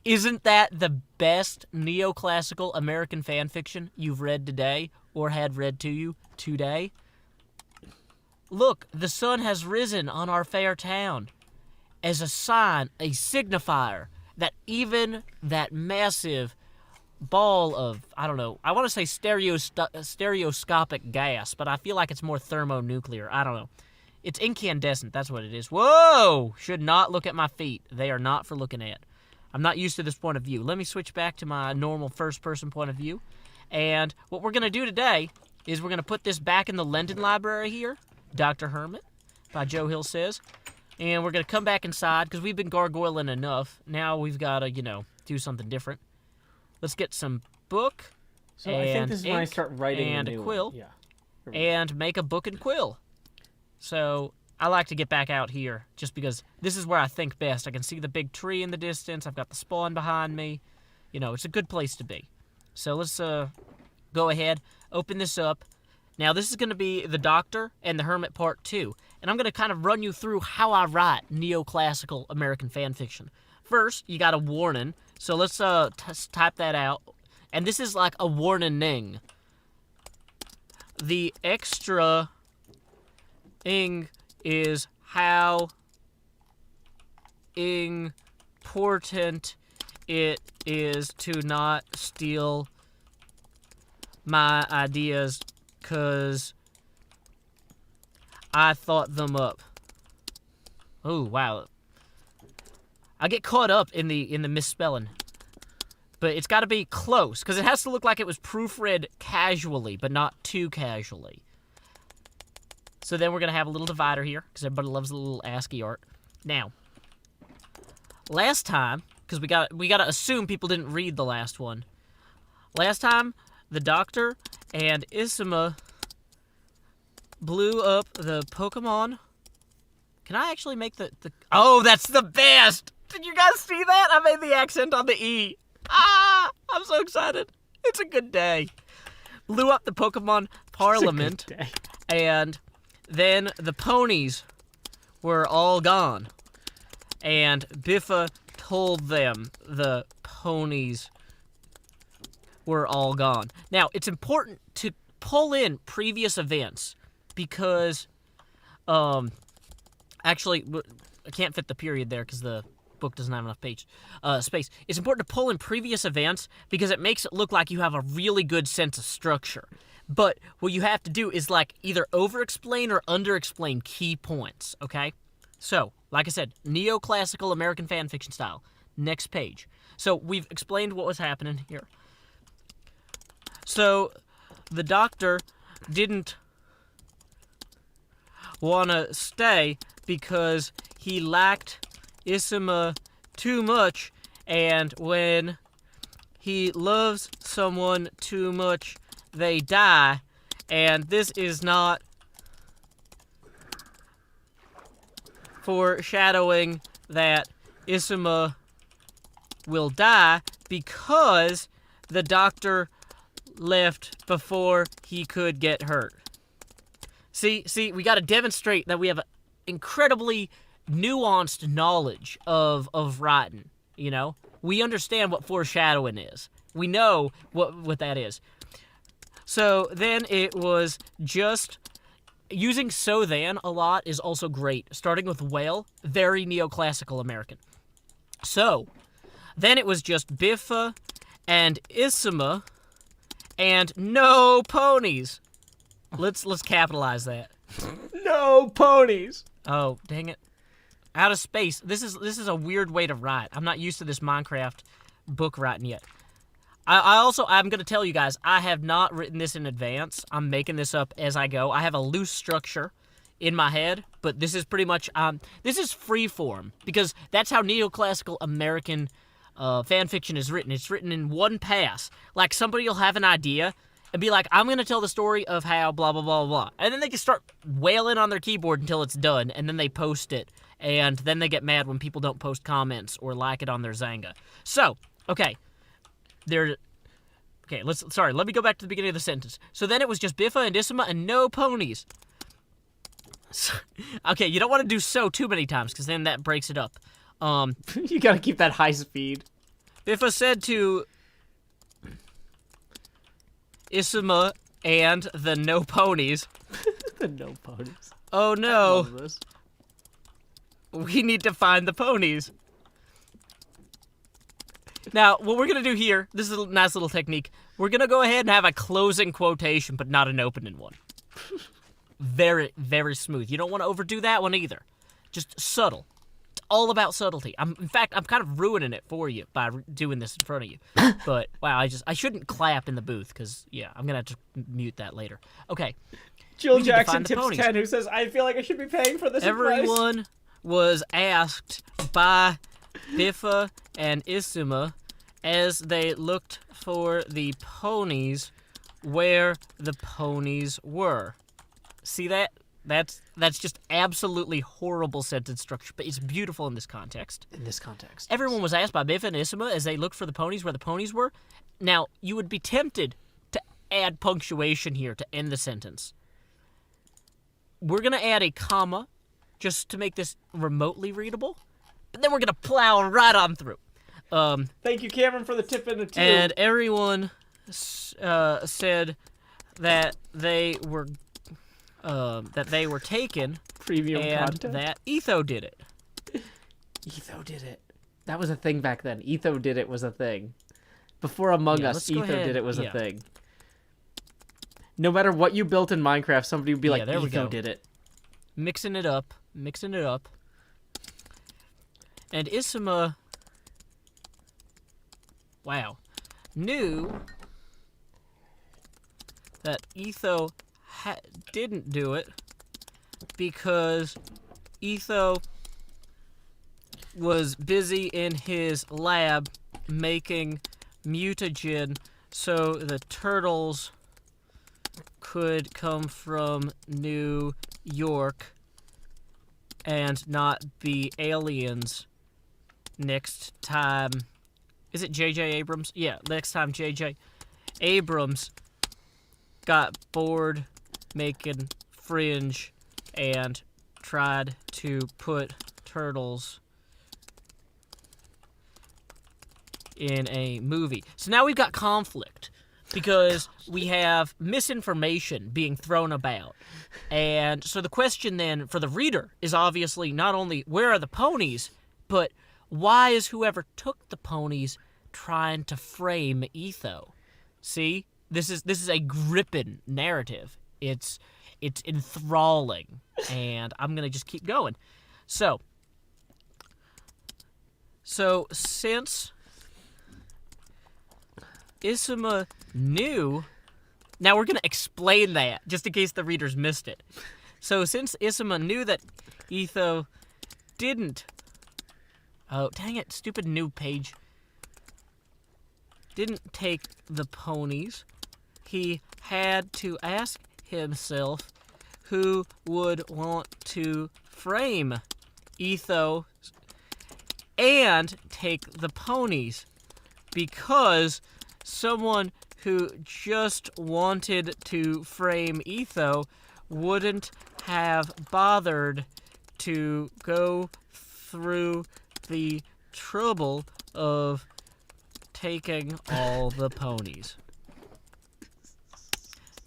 Isn't that the best neoclassical American fan fiction you've read today or had read to you today? Look, the sun has risen on our fair town as a sign, a signifier that even that massive ball of, I don't know, I want to say stereoscopic gas, but I feel like it's more thermonuclear. I don't know. It's incandescent, that's what it is. Whoa! Should not look at my feet. They are not for looking at. I'm not used to this point of view. Let me switch back to my normal first-person point of view. And what we're going to do today is we're going to put this back in the Lendon Library here, Dr. Hermit, by Joe Hill Says. And we're going to come back inside, because we've been gargoyling enough. Now we've got to, do something different. Let's get some book, So and I think this is when I ink, start writing and a new quill, one. Yeah. and make a book and quill. So I like to get back out here just because this is where I think best. I can see the big tree in the distance. I've got the spawn behind me. It's a good place to be. So let's go ahead, open this up. Now this is going to be the Doctor and the Hermit Part 2. And I'm going to kind of run you through how I write neoclassical American fan fiction. First, you got a warning. So let's type that out. And this is like a warning. The extra ing is how important it is to not steal my ideas, 'cause I thought them up. Oh, wow. I get caught up in the misspelling. But it's got to be close, because it has to look like it was proofread casually, but not too casually. So then we're going to have a little divider here, because everybody loves a little ASCII art. Now, last time, because we got to assume people didn't read the last one. Last time, the Doctor and Isima blew up the Pokemon. Can I actually make the... Oh, that's the best! Did you guys see that? I made the accent on the E. Ah! I'm so excited. It's a good day. Blew up the Pokemon Parliament. It's a good day. And then the ponies were all gone. And Biffa told them the ponies were all gone. Now, it's important to pull in previous events because, actually, I can't fit the period there because the book doesn't have enough space. It's important to pull in previous events because it makes it look like you have a really good sense of structure. But what you have to do is either over-explain or under-explain key points, okay? So, like I said, neoclassical American fan fiction style. Next page. So, we've explained what was happening here. So, the Doctor didn't want to stay because he liked Isima too much, and when he loves someone too much, they die, and this is not foreshadowing that Isuma will die because the doctor left before he could get hurt. See, we got to demonstrate that we have an incredibly nuanced knowledge of writing, you know? We understand what foreshadowing is. We know what that is. So then it was just using so then a lot is also great. Starting with whale, very neoclassical American. So then it was just Biffa and Isima and no ponies. Let's capitalize that. No ponies. Oh, dang it. Out of space. This is a weird way to write. I'm not used to this Minecraft book writing yet. I'm going to tell you guys, I have not written this in advance. I'm making this up as I go. I have a loose structure in my head, but this is pretty much, this is free form, because that's how neoclassical American fan fiction is written. It's written in one pass. Like, somebody will have an idea and be like, I'm going to tell the story of how blah, blah, blah, blah. And then they just start wailing on their keyboard until it's done, and then they post it. And then they get mad when people don't post comments or like it on their Zanga. So, okay. Let me go back to the beginning of the sentence. So then it was just Biffa and Isima and no ponies. Okay, you don't want to do so too many times, because then that breaks it up. You gotta keep that high speed. Biffa said to Isima and the no ponies. The no ponies. Oh I no, love this. we need to find the ponies. Now, what we're going to do here, this is a nice little technique. We're going to go ahead and have a closing quotation, but not an opening one. Very, very smooth. You don't want to overdo that one either. Just subtle. It's all about subtlety. In fact, I'm kind of ruining it for you by doing this in front of you. But, wow, I shouldn't clap in the booth, because, yeah, I'm going to have to mute that later. Okay. Jill We need to Jackson find the tips ponies. 10, who says, I feel like I should be paying for this advice. Everyone was asked by Biffa and Isima as they looked for the ponies where the ponies were. See that? That's just absolutely horrible sentence structure, but it's beautiful in this context. In this context. Everyone was asked by Biffa and Isima as they looked for the ponies where the ponies were. Now, you would be tempted to add punctuation here to end the sentence. We're going to add a comma just to make this remotely readable, but then we're going to plow right on through. Thank you, Cameron, for the tip in the 2. And everyone said that they were taken, Premium and content. that Etho did it. Etho did it. That was a thing back then. Etho did it was a thing. Before Among Us, let's go Etho ahead. did it was a Yeah. thing. No matter what you built in Minecraft, somebody would be like, there we Etho go. did it. Mixing it up. And Isima, wow, knew that Etho didn't do it because Etho was busy in his lab making mutagen so the turtles could come from New York and not be aliens next time. Is it J.J. Abrams? Yeah, next time J.J. Abrams got bored making Fringe and tried to put turtles in a movie. So now we've got conflict because we have misinformation being thrown about. And so the question then for the reader is obviously not only where are the ponies, but why is whoever took the ponies trying to frame Etho? See? This is a gripping narrative. It's enthralling, and I'm gonna just keep going. So since Isima knew, now we're gonna explain that just in case the readers missed it. So since Isima knew that Etho didn't, oh dang it, stupid new page, didn't take the ponies, he had to ask himself who would want to frame ethos and take the ponies, because someone who just wanted to frame etho wouldn't have bothered to go through the trouble of taking all the ponies,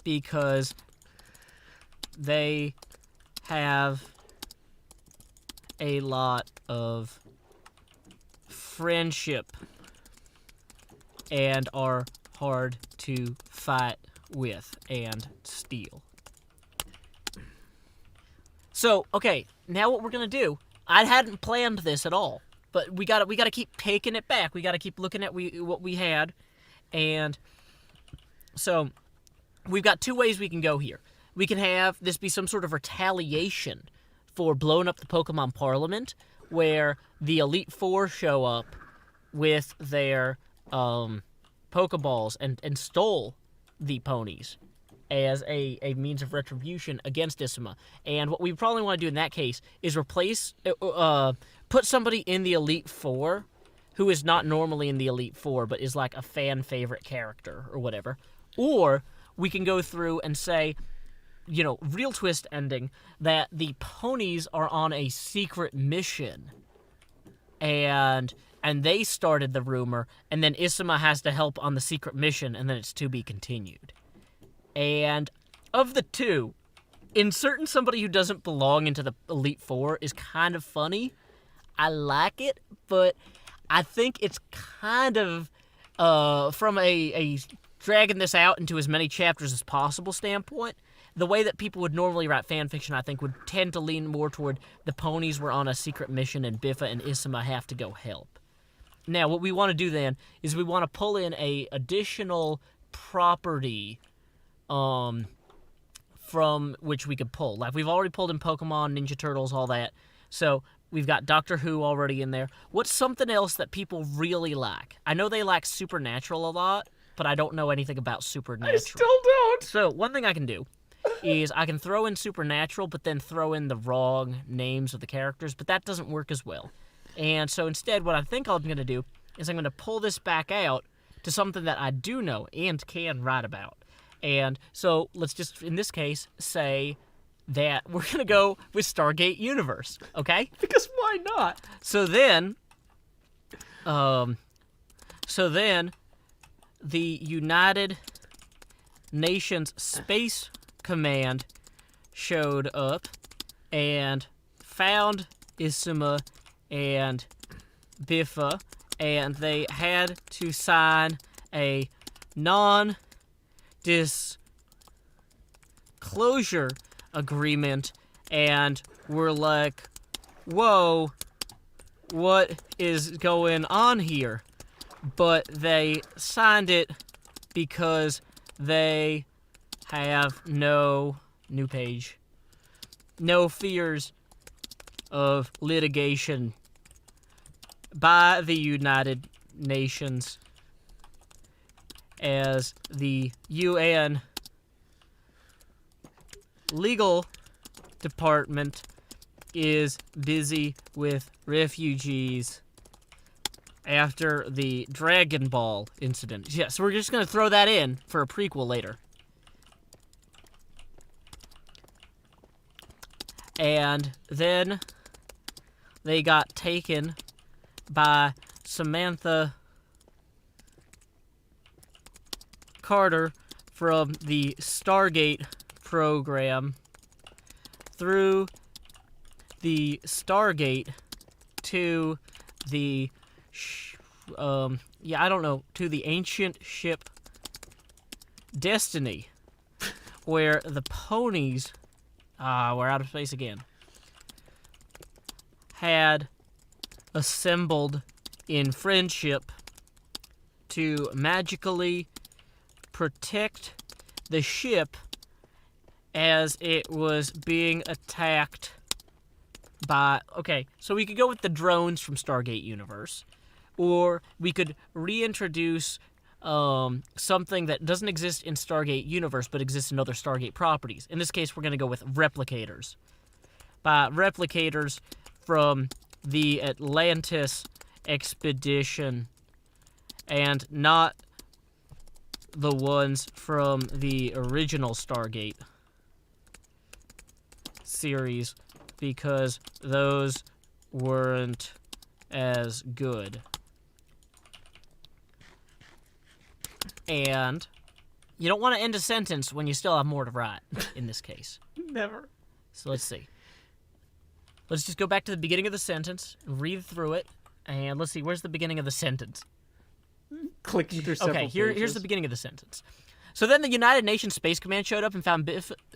because they have a lot of friendship and are hard to fight with and steal. So, okay, now what we're gonna do, I hadn't planned this at all, but we gotta keep taking it back. We gotta keep looking at what we had, and so we've got two ways we can go here. We can have this be some sort of retaliation for blowing up the Pokemon Parliament, where the Elite Four show up with their Pokeballs and stole the ponies as a means of retribution against Isma. And what we probably want to do in that case is put somebody in the Elite Four who is not normally in the Elite Four, but is like a fan favorite character or whatever. Or we can go through and say, real twist ending, that the ponies are on a secret mission, and they started the rumor, and then Isma has to help on the secret mission, and then it's to be continued. And of the two, inserting somebody who doesn't belong into the Elite Four is kind of funny. I like it, but I think it's kind of, from a dragging this out into as many chapters as possible standpoint, the way that people would normally write fan fiction, I think, would tend to lean more toward the ponies were on a secret mission and Biffa and Isma have to go help. Now, what we want to do then is we want to pull in a additional property from which we could pull. Like, we've already pulled in Pokemon, Ninja Turtles, all that. So we've got Doctor Who already in there. What's something else that people really like? I know they like Supernatural a lot, but I don't know anything about Supernatural. I still don't. So one thing I can do is I can throw in Supernatural, but then throw in the wrong names of the characters, but that doesn't work as well. And so instead, what I think I'm going to do is I'm going to pull this back out to something that I do know and can write about. And so let's just, in this case, say that we're going to go with Stargate Universe, okay? Because why not? So then, the United Nations Space Command showed up and found Isma and Biffa, and they had to sign a non-disclosure agreement, and we're like, whoa, what is going on here? But they signed it because they have no fears of litigation by the United Nations, as the UN legal department is busy with refugees after the Dragon Ball incident. Yeah, so we're just going to throw that in for a prequel later. And then they got taken by Samantha Carter from the Stargate program through the Stargate to the to the ancient ship Destiny, where the ponies, we're out of space again, had assembled in friendship to magically protect the ship as it was being attacked by... Okay, so we could go with the drones from Stargate Universe, or we could reintroduce something that doesn't exist in Stargate Universe but exists in other Stargate properties. In this case, we're going to go with replicators. By replicators, from the Atlantis expedition and not the ones from the original Stargate series, because those weren't as good. And you don't want to end a sentence when you still have more to write, in this case. Never. So let's see. Let's just go back to the beginning of the sentence, read through it, and let's see, where's the beginning of the sentence? Clicking through several Okay, here's pages. the beginning of the sentence. So then the United Nations Space Command showed up and found Isma and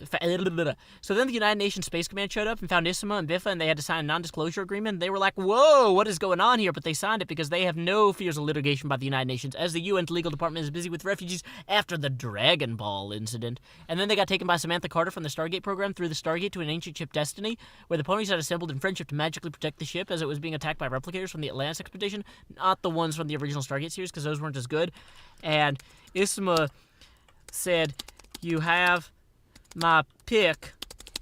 Biffa, and they had to sign a non-disclosure agreement. They were like, whoa, what is going on here? But they signed it because they have no fears of litigation by the United Nations, as the UN's legal department is busy with refugees after the Dragon Ball incident. And then they got taken by Samantha Carter from the Stargate program through the Stargate to an ancient ship, Destiny, where the ponies had assembled in friendship to magically protect the ship as it was being attacked by replicators from the Atlantis expedition, not the ones from the original Stargate series, because those weren't as good. And Isma said, you have my pick,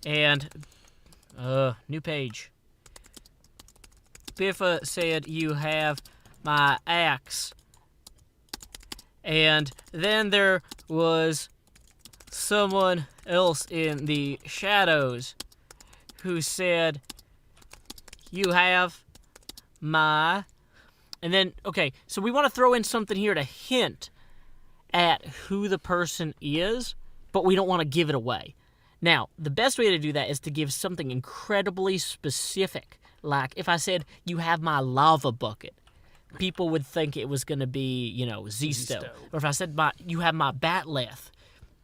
and new page. Biffa said, you have my axe. And then there was someone else in the shadows who said, you have my... And then, okay, so we want to throw in something here to hint at who the person is, but we don't want to give it away. Now, the best way to do that is to give something incredibly specific. Like, if I said, you have my lava bucket, people would think it was going to be, Zisto. Or if I said, you have my batleth,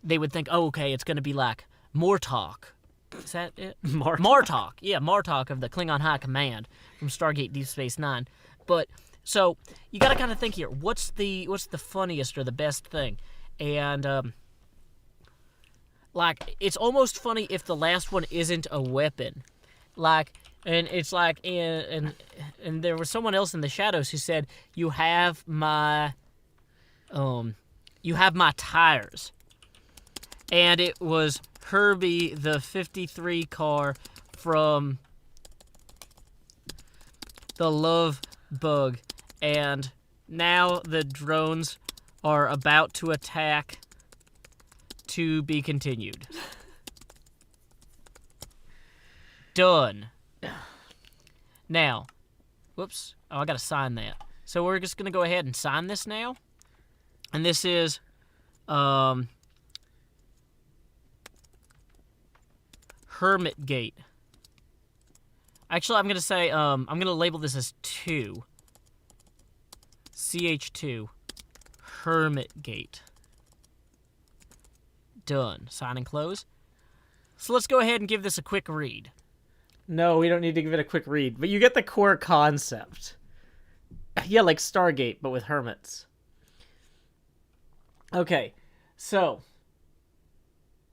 they would think, oh, okay, it's going to be like Mortok. Is that it? Martok. Yeah, Martok of the Klingon High Command from Stargate Deep Space Nine. But... so you gotta kind of think here. What's the funniest or the best thing? And it's almost funny if the last one isn't a weapon. And it's like, and there was someone else in the shadows who said, "You have my tires," and it was Herbie the '53 car from the Love Bug. And now the drones are about to attack. To be continued. Done. Now, whoops. Oh, I gotta sign that. So we're just gonna go ahead and sign this now. And this is, HermitGate. Actually, I'm gonna say, I'm gonna label this as 2. CH2, HermitGate. Done. Sign and close. So let's go ahead and give this a quick read. No, we don't need to give it a quick read, but you get the core concept. Yeah, like Stargate, but with hermits. Okay, so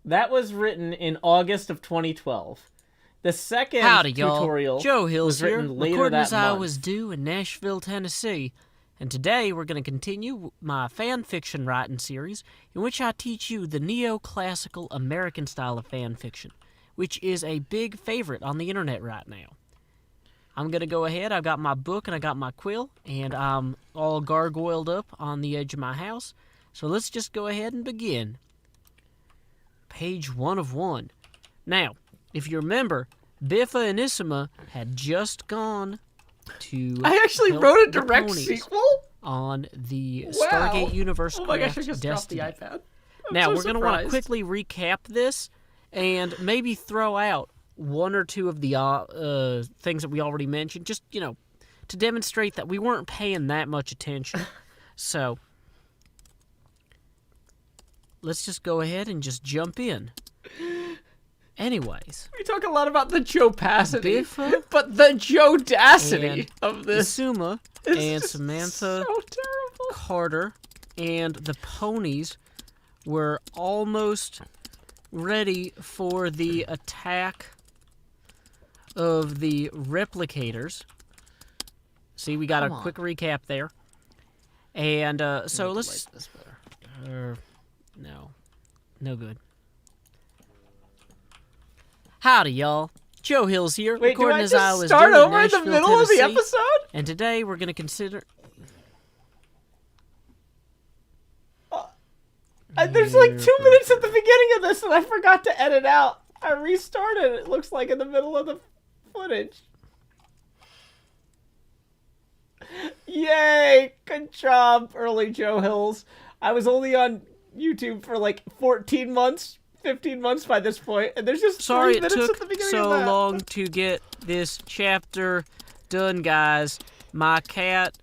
that was written in August of 2012. The second Howdy, tutorial y'all. Joe Hills was here, written later recording that as I month. was due in Nashville, Tennessee. And today we're going to continue my fan fiction writing series, in which I teach you the neoclassical American style of fan fiction, which is a big favorite on the internet right now. I'm going to go ahead. I've got my book and I got my quill, and I'm all gargoyled up on the edge of my house. So let's just go ahead and begin. Page 1 of 1. Now, if you remember, Biffa and Isma had just gone to I actually help wrote a the direct ponies sequel? on the Wow. Stargate Universe Oh my gosh, I Craft just dropped the Destiny. iPad. Now, so we're going to want to surprised. quickly recap this and maybe throw out one or two of the things that we already mentioned, just, to demonstrate that we weren't paying that much attention. So, let's just go ahead and just jump in. Anyways, We talk a lot about the Joe-pacity, Biffa but the Joe-dacity and of this Isuma is and just Samantha so terrible. Carter and the ponies were almost ready for the attack of the replicators. See, we got Come a on. quick recap there. And so let's... Like this better. No. No good. Howdy, y'all. Joe Hills here, Wait, do recording I as I just was start doing over in the Nashville, middle of the Tennessee. episode? And today we're gonna consider. There's like 2 minutes at the beginning of this, and I forgot to edit out. I restarted. It looks like in the middle of the footage. Yay! Good job, early Joe Hills. I was only on YouTube for like 14 months, 15 months by this point, and there's just Sorry 3 it minutes took at the beginning so of that. long to get this chapter done, guys. My cat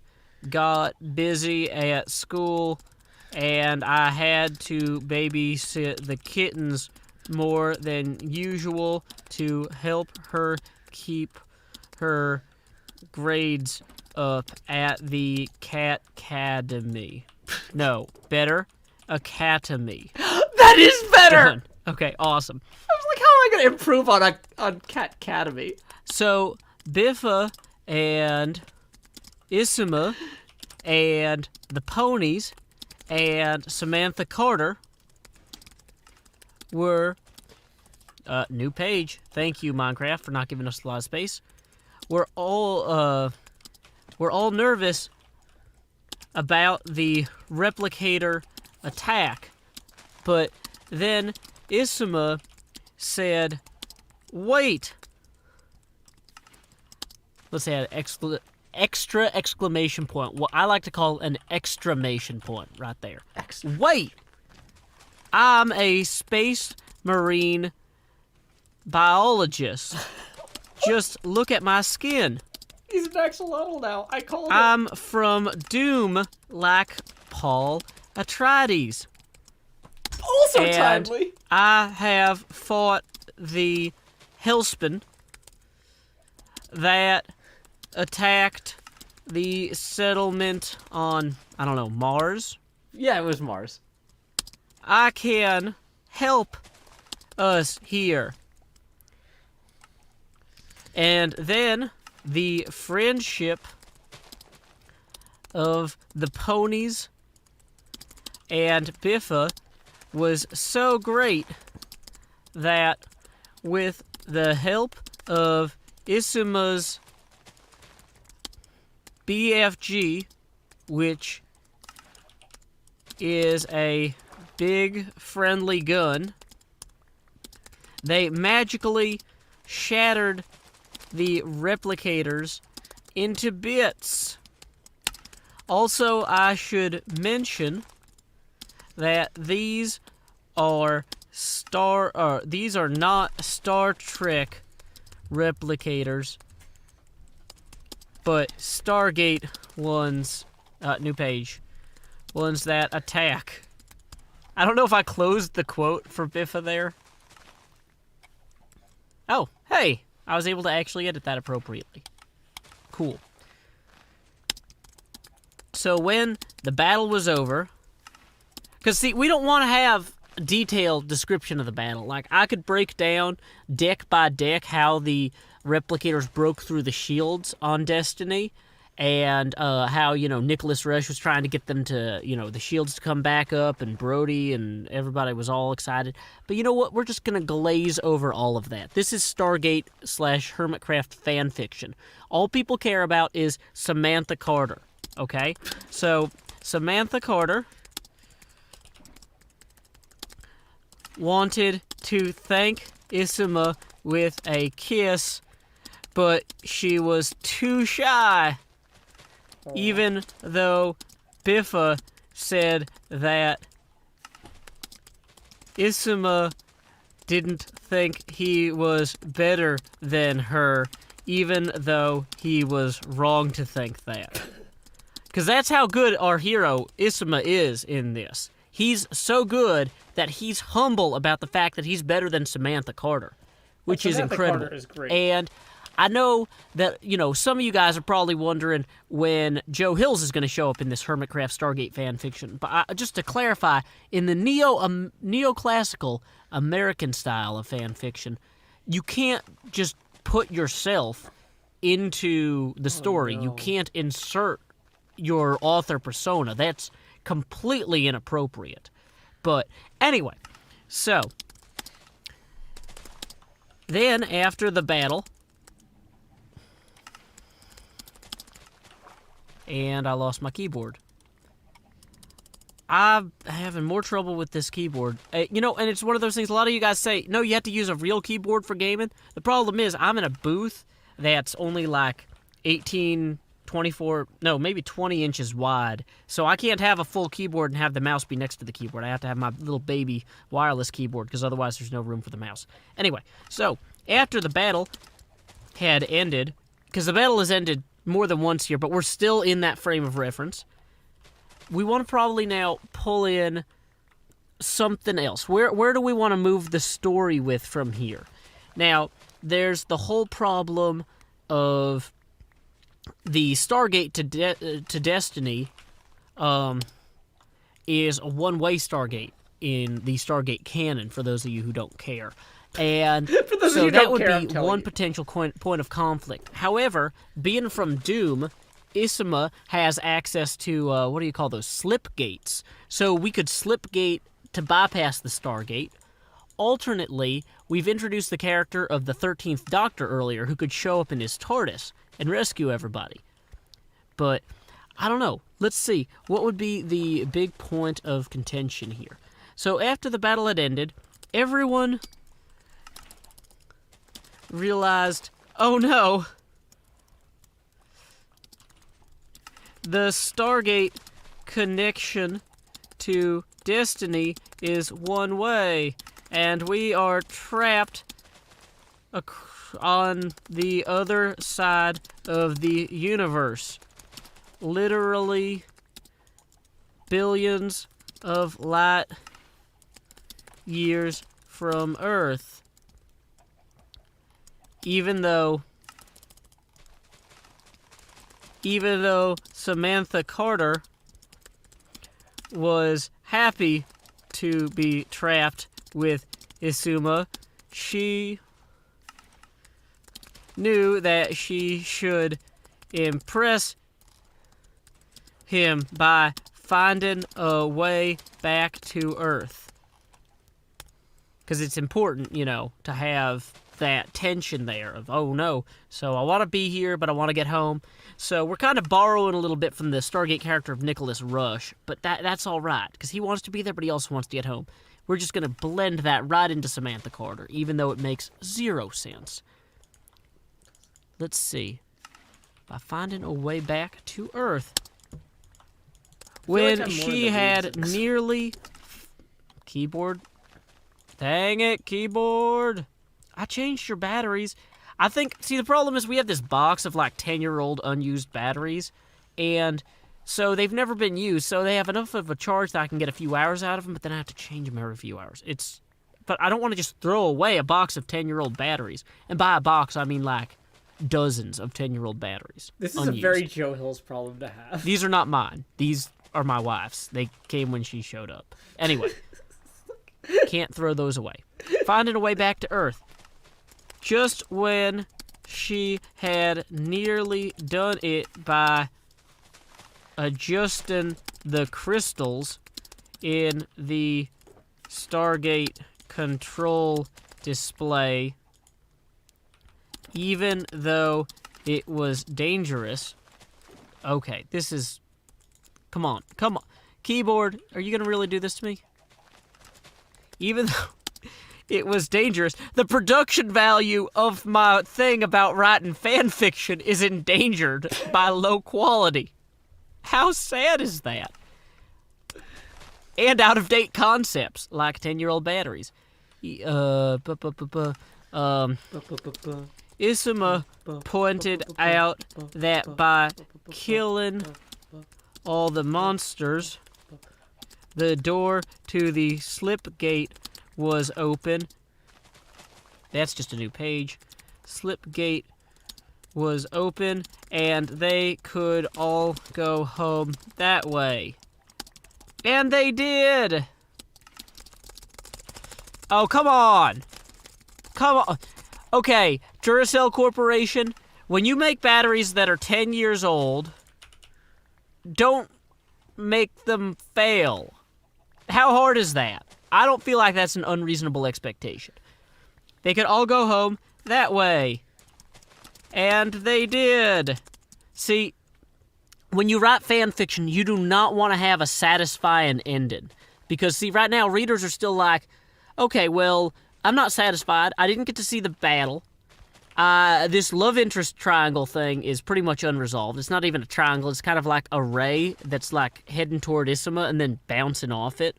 got busy at school, and I had to babysit the kittens more than usual to help her keep her grades up at the cat academy. No, better, academy. That is better! Done. Okay, awesome. I was like, how am I going to improve on Cat Academy? So, Biffa and Isima and the ponies and Samantha Carter were new page. Thank you, Minecraft, for not giving us a lot of space. We're all nervous about the replicator attack, but then Isima said, "Wait." Let's say an extra exclamation point. What I like to call an exclamation point right there. Wait! I'm a space marine biologist. Just look at my skin. He's an axolotl now. I called I'm from Doom, like Paul Atreides. Also and timely. I have fought the Hellspawn that attacked the settlement on, I don't know, Mars. Yeah, it was Mars. I can help us here. And then the friendship of the ponies and Biffa was so great that with the help of Isima's BFG, which is a big friendly gun, they magically shattered the replicators into bits. Also, I should mention that these are not Star Trek replicators, but Stargate ones, new page, ones that attack. I don't know if I closed the quote for Biffa there. Oh, hey, I was able to actually edit that appropriately. Cool. So when the battle was over, because see, we don't want to have a detailed description of the battle. Like, I could break down deck by deck how the replicators broke through the shields on Destiny, and how, Nicholas Rush was trying to get them to, the shields to come back up, and Brody and everybody was all excited. But you know what? We're just going to glaze over all of that. This is Stargate / HermitCraft fan fiction. All people care about is Samantha Carter, okay? So, Samantha Carter wanted to thank Isima with a kiss, but she was too shy. Even though Biffa said that Isima didn't think he was better than her, even though he was wrong to think that. Because that's how good our hero Isima is in this. He's so good that he's humble about the fact that he's better than Samantha Carter, which is Samantha incredible. Carter is great. And I know that, some of you guys are probably wondering when Joe Hills is going to show up in this HermitCraft Stargate fan fiction. But just to clarify, in the neoclassical American style of fan fiction, you can't just put yourself into the story. no. You can't insert your author persona. That's completely inappropriate. But anyway, so Then, after the battle... And I lost my keyboard. I'm having more trouble with this keyboard. You know, and it's one of those things, a lot of you guys say, no, you have to use a real keyboard for gaming. The problem is, I'm in a booth that's only like 18, 24, no, maybe 20 inches wide. So I can't have a full keyboard and have the mouse be next to the keyboard. I have to have my little baby wireless keyboard, because otherwise there's no room for the mouse. Anyway, so, after the battle had ended, because the battle has ended more than once here, but we're still in that frame of reference, we want to probably now pull in something else. Where do we want to move the story with from here? Now, there's the whole problem of the Stargate to Destiny is a one-way Stargate in the Stargate canon, for those of you who don't care. And so that would be one potential point of conflict. However, being from Doom, Isma has access to, what do you call those, slip gates. So we could slip gate to bypass the Stargate. Alternately, we've introduced the character of the 13th Doctor earlier, who could show up in his TARDIS and rescue everybody. But, I don't know. Let's see. What would be the big point of contention here? So after the battle had ended, everyone realized, oh no, the Stargate connection to Destiny is one way, and we are trapped on the other side of the universe. Literally billions of light years from Earth. Even though Samantha Carter was happy to be trapped with Isuma, she knew that she should impress him by finding a way back to Earth. Because it's important, you know, to have that tension there of, oh no, so I want to be here, but I want to get home. So we're kind of borrowing a little bit from the Stargate character of Nicholas Rush, but that's all right, because he wants to be there, but he also wants to get home. We're just going to blend that right into Samantha Carter, even though it makes zero sense. Let's see. By finding a way back to Earth. When she had nearly... Keyboard. Dang it, keyboard. I changed your batteries. I think, see, the problem is we have this box of like 10-year-old unused batteries, and so they've never been used, so they have enough of a charge that I can get a few hours out of them, but then I have to change them every few hours. But I don't want to just throw away a box of 10-year-old batteries. And by a box, I mean like dozens of 10-year-old batteries. This is unused. a very Joe Hills problem to have. These are not mine. These are my wife's. They came when she showed up. Anyway, can't throw those away. Finding a way back to Earth. Just when she had nearly done it by adjusting the crystals in the Stargate control display, even though it was dangerous. Okay, this is... Come on. Keyboard, are you going to really do this to me? Even though it was dangerous, the production value of my thing about writing fan fiction is endangered by low quality. How sad is that? And out-of-date concepts, like 10-year-old batteries. Isma pointed out that by killing all the monsters, the door to the slip gate was open. That's just a new page. Slip gate was open, and they could all go home that way. And they did! Oh, come on! Come on! Okay, Duracell Corporation, when you make batteries that are 10 years old, don't make them fail. How hard is that? I don't feel like that's an unreasonable expectation. They could all go home that way. And they did. See, when you write fan fiction, you do not want to have a satisfying ending. Because, see, right now, readers are still like, okay, well, I'm not satisfied. I didn't get to see the battle. This love interest triangle thing is pretty much unresolved. It's not even a triangle. It's kind of like a ray that's, like, heading toward Isama and then bouncing off it.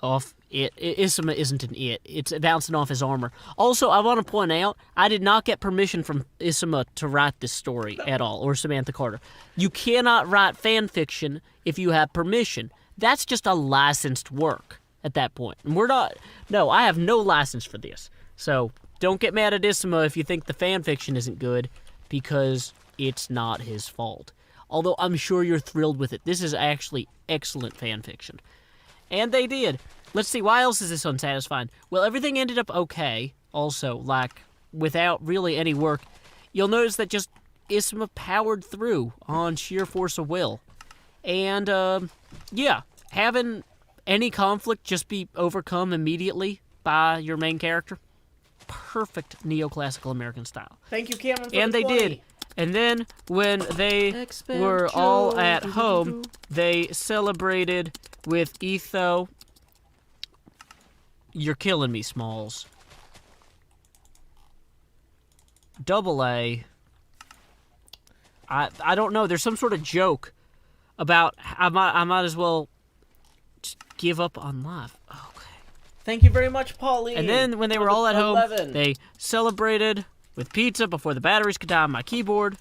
Isama isn't an it. It's bouncing off his armor. Also, I want to point out, I did not get permission from Isama to write this story at all, or Samantha Carter. You cannot write fan fiction if you have permission. That's just a licensed work at that point. And we're not... No, I have no license for this. So, don't get mad at Isama if you think the fan fiction isn't good, because it's not his fault. Although, I'm sure you're thrilled with it. This is actually excellent fan fiction. And they did. Let's see, why else is this unsatisfying? Well, everything ended up okay, also, like, without really any work. You'll notice that just Isma powered through on sheer force of will. And, yeah, having any conflict just be overcome immediately by your main character. Perfect neoclassical American style. Thank you, Cameron, for And the they 20. did. And then, when they were all at home, they celebrated with Etho. You're killing me, Smalls. Double A. I don't know. There's some sort of joke about I might as well just give up on life. Okay. Thank you very much, Pauline. And then when they were all at 11. home, they celebrated with pizza before the batteries could die on my keyboard.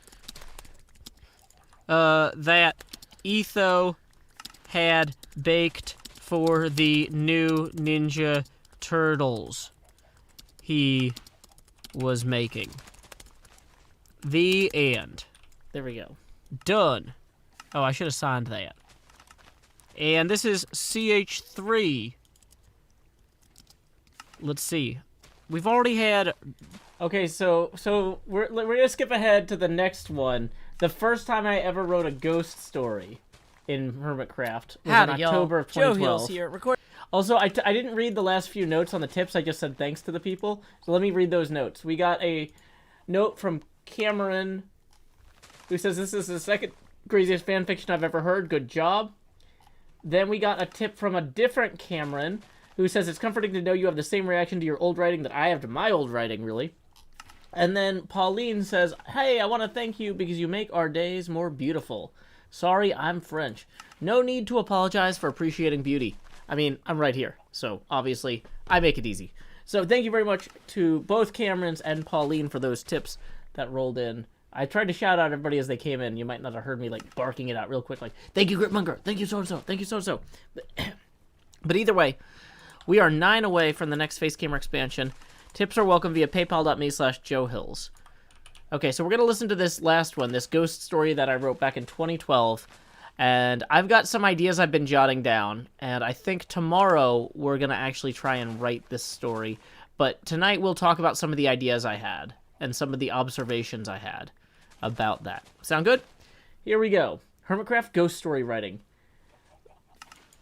That Etho had baked for the new Ninja Turtles he was making. The end. There we go. Done. Oh, I should have signed that. And this is CH3. Let's see. We've already had... Okay, so we're gonna skip ahead to the next one. The first time I ever wrote a ghost story in HermitCraft was in October of 2012. Joe Hills here. Record. Also, I didn't read the last few notes on the tips. I just said thanks to the people. So let me read those notes. We got a note from Cameron, who says this is the second craziest fan fiction I've ever heard. Good job. Then we got a tip from a different Cameron, who says it's comforting to know you have the same reaction to your old writing that I have to my old writing, really. And then Pauline says, hey, I want to thank you because you make our days more beautiful. Sorry, I'm French. No need to apologize for appreciating beauty. I mean, I'm right here, so obviously I make it easy. So thank you very much to both Camerons and Pauline for those tips that rolled in. I tried to shout out everybody as they came in. You might not have heard me like barking it out real quick, like, thank you, Gritmonger, thank you so-and-so, thank you so-and-so. But either way, we are 9 away from the next Face Gamer expansion. Tips are welcome via paypal.me/JoeHills. Okay, so we're going to listen to this last one, this ghost story that I wrote back in 2012. And I've got some ideas I've been jotting down. And I think tomorrow we're going to actually try and write this story. But tonight we'll talk about some of the ideas I had and some of the observations I had about that. Sound good? Here we go. HermitCraft ghost story writing.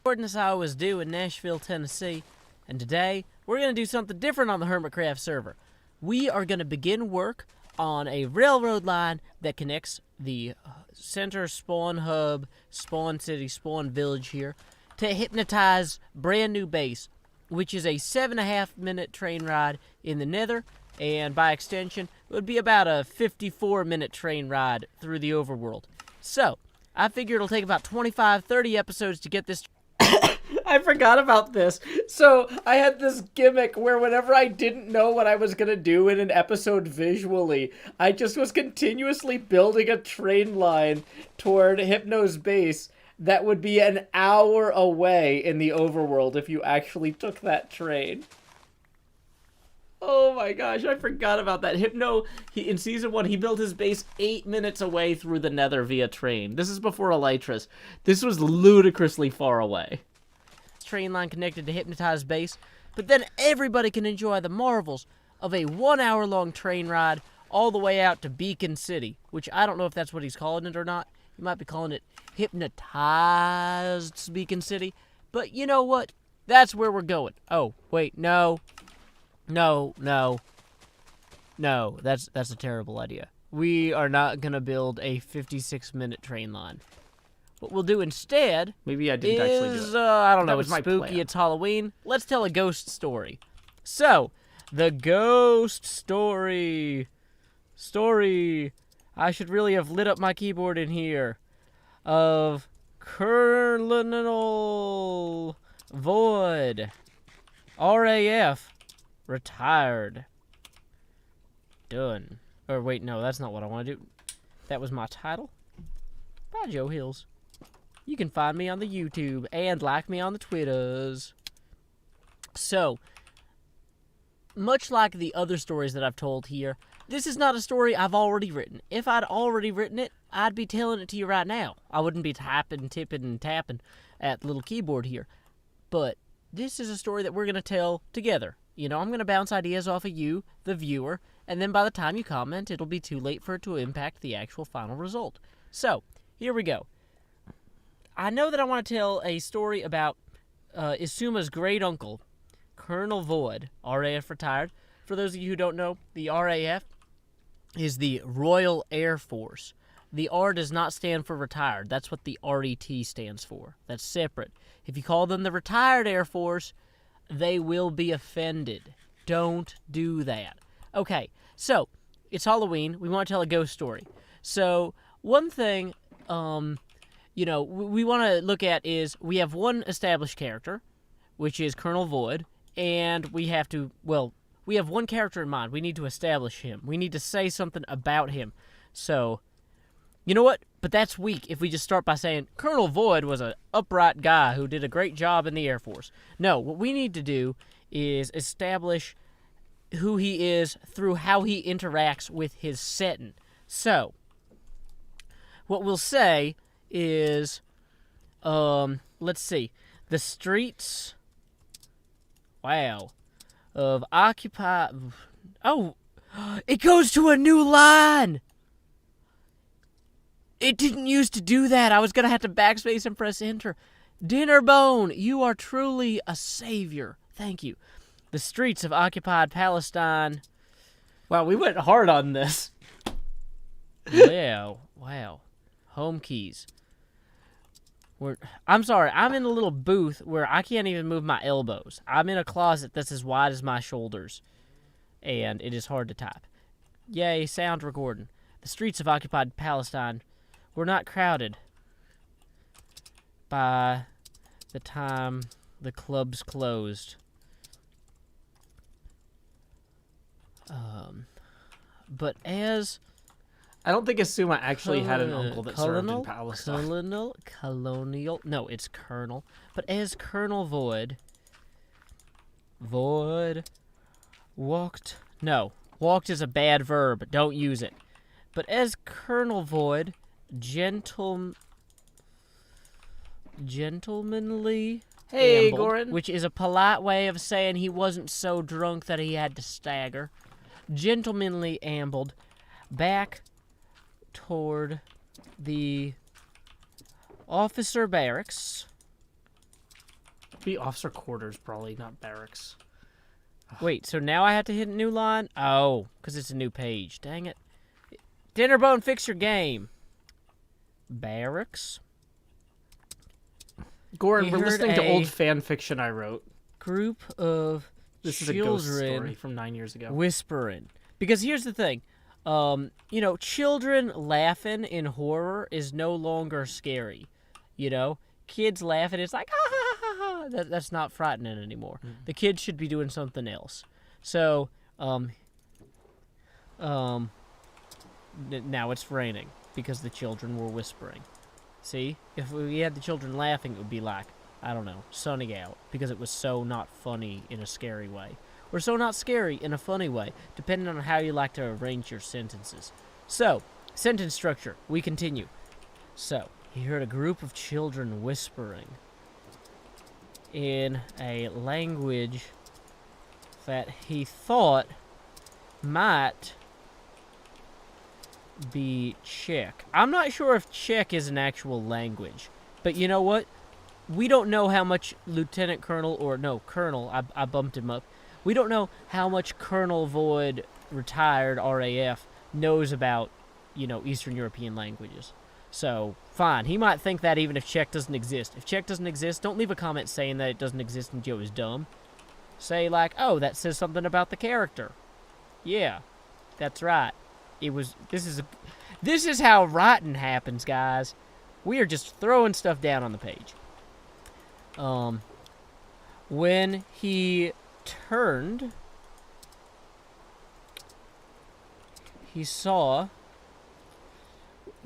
Recording as I always do in Nashville, Tennessee. And today, we're going to do something different on the HermitCraft server. We are going to begin work on a railroad line that connects the center spawn hub, spawn city, spawn village here, to Hypnotize brand new base, which is a 7.5-minute train ride in the nether, and by extension, it would be about a 54-minute train ride through the overworld. So, I figure it'll take about 25-30 episodes to get this. I forgot about this. So I had this gimmick where whenever I didn't know what I was going to do in an episode visually, I just was continuously building a train line toward Hypno's base that would be an hour away in the overworld if you actually took that train. Oh my gosh, I forgot about that. Hypno, in Season 1, he built his base 8 minutes away through the nether via train. This is before Elytras. This was ludicrously far away. Train line connected to Hypnotize base, but then everybody can enjoy the marvels of a 1-hour-long train ride all the way out to Beacon City, which I don't know if that's what he's calling it or not. He might be calling it Hypnotized Beacon City, but you know what? That's where we're going. Oh, wait, no. No, that's a terrible idea. We are not gonna build a 56-minute train line. What we'll do instead Maybe I didn't actually do it. I don't That know, was it's my spooky, plan. it's Halloween. Let's tell a ghost story. So, the ghost story. I should really have lit up my keyboard in here. Of Colonel Void. RAF. Retired. Done. Or wait, no, that's not what I want to do. That was my title. Bye, Joe Hills. You can find me on the YouTube and like me on the Twitters. So, much like the other stories that I've told here, this is not a story I've already written. If I'd already written it, I'd be telling it to you right now. I wouldn't be typing, tipping, and tapping at the little keyboard here. But this is a story that we're going to tell together. You know, I'm going to bounce ideas off of you, the viewer, and then by the time you comment, it'll be too late for it to impact the actual final result. So, here we go. I know that I want to tell a story about Isuma's great uncle, Colonel Void, RAF retired. For those of you who don't know, the RAF is the Royal Air Force. The R does not stand for retired. That's what the RET stands for. That's separate. If you call them the Retired Air Force, they will be offended. Don't do that. Okay, so it's Halloween. We want to tell a ghost story. So one thing, we want to look at is we have one established character, which is Colonel Void, and we have one character in mind. We need to establish him. We need to say something about him. So, you know what? But that's weak if we just start by saying Colonel Void was an upright guy who did a great job in the Air Force. No, what we need to do is establish who he is through how he interacts with his setting. So, what we'll say is, let's see, the streets, of Occupy, it goes to a new line! It didn't used to do that. I was going to have to backspace and press enter. Dinnerbone, you are truly a savior. Thank you. The streets of occupied Palestine. Wow, we went hard on this. Wow. Home keys. I'm sorry, I'm in a little booth where I can't even move my elbows. I'm in a closet that's as wide as my shoulders. And it is hard to type. Yay, sound recording. The streets of occupied Palestine were not crowded by the time the clubs closed. But as I don't think Asuma actually had an uncle that served in Palestine. Colonial. No, it's Colonel. But as Colonel Void walked. No, walked is a bad verb. Don't use it. But as Colonel Void gentlemanly Hey, ambled, Goran. which is a polite way of saying he wasn't so drunk that he had to stagger, gentlemanly ambled back toward the officer barracks. Be officer quarters, probably, not barracks. Wait, so now I have to hit a new line? Oh, because it's a new page. Dang it. Dinnerbone, fix your game. Barracks. Goran, We we're heard listening to a old fan fiction I wrote. Group of This is a ghost children story from 9 years ago. whispering. Because here's the thing. Children laughing in horror is no longer scary. Kids laughing, it's like, ha ha ha ha. That's not frightening anymore. Mm-hmm. The kids should be doing something else. So, now it's raining because the children were whispering. See? If we had the children laughing, it would be like, I don't know, sunning out, because it was so not funny in a scary way. Or so not scary in a funny way, depending on how you like to arrange your sentences. So, sentence structure. We continue. So, he heard a group of children whispering in a language that he thought might be Czech. I'm not sure if Czech is an actual language, but you know what? We don't know how much Lieutenant Colonel, or no, Colonel, I bumped him up. We don't know how much Colonel Void, retired RAF, knows about, Eastern European languages. So, fine. He might think that even if Czech doesn't exist. If Czech doesn't exist, don't leave a comment saying that it doesn't exist and Joe is dumb. Say, like, oh, that says something about the character. Yeah, that's right. This is how writing happens, guys. We are just throwing stuff down on the page. When he turned, he saw...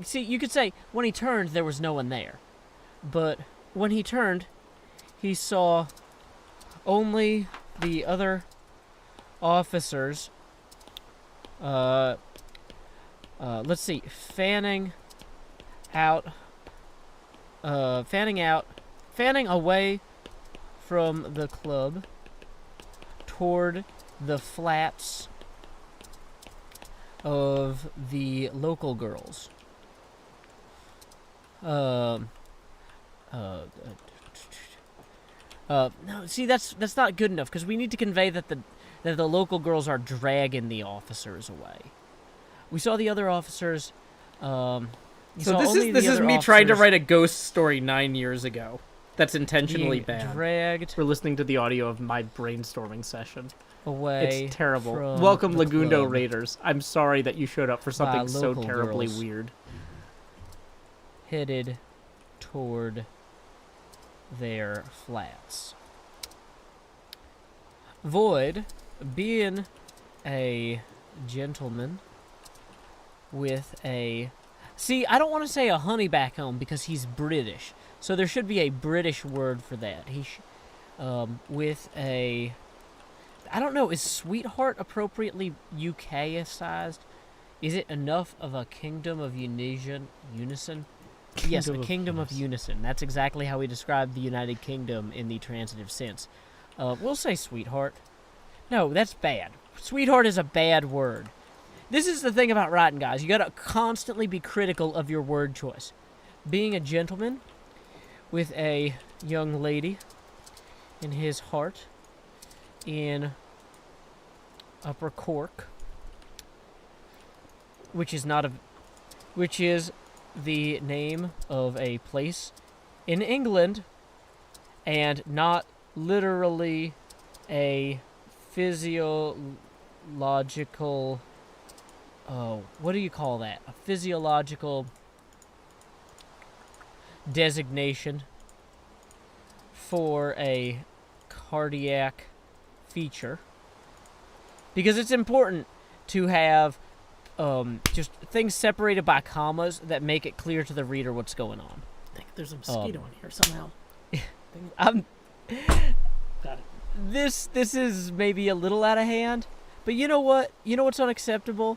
See, you could say, when he turned, there was no one there. But when he turned, he saw only the other officers, let's see, fanning away from the club toward the flats of the local girls. No, see, that's not good enough, because we need to convey that the local girls are dragging the officers away. We saw the other officers. So this is me trying to write a ghost story 9 years ago. That's intentionally bad. Dragged We're listening to the audio of my brainstorming session. away. It's terrible. from Welcome, the Lagundo club. Raiders. I'm sorry that you showed up for something so local terribly girls. weird. Headed toward their flats. Void, being a gentleman with a... See, I don't want to say a honey back home because he's British. So there should be a British word for that. With a... I don't know, is sweetheart appropriately UK-sized? Is it enough of a kingdom of unison? Yes, a kingdom of unison. That's exactly how we describe the United Kingdom in the transitive sense. We'll say sweetheart. No, that's bad. Sweetheart is a bad word. This is the thing about writing, guys. You gotta constantly be critical of your word choice. Being a gentleman with a young lady in his heart in Upper Cork, which is the name of a place in England, and not literally a physiological... Oh, what do you call that? A physiological designation for a cardiac feature. Because it's important to have just things separated by commas that make it clear to the reader what's going on. I think there's a mosquito in here somehow. Got it. This is maybe a little out of hand, but you know what? You know what's unacceptable?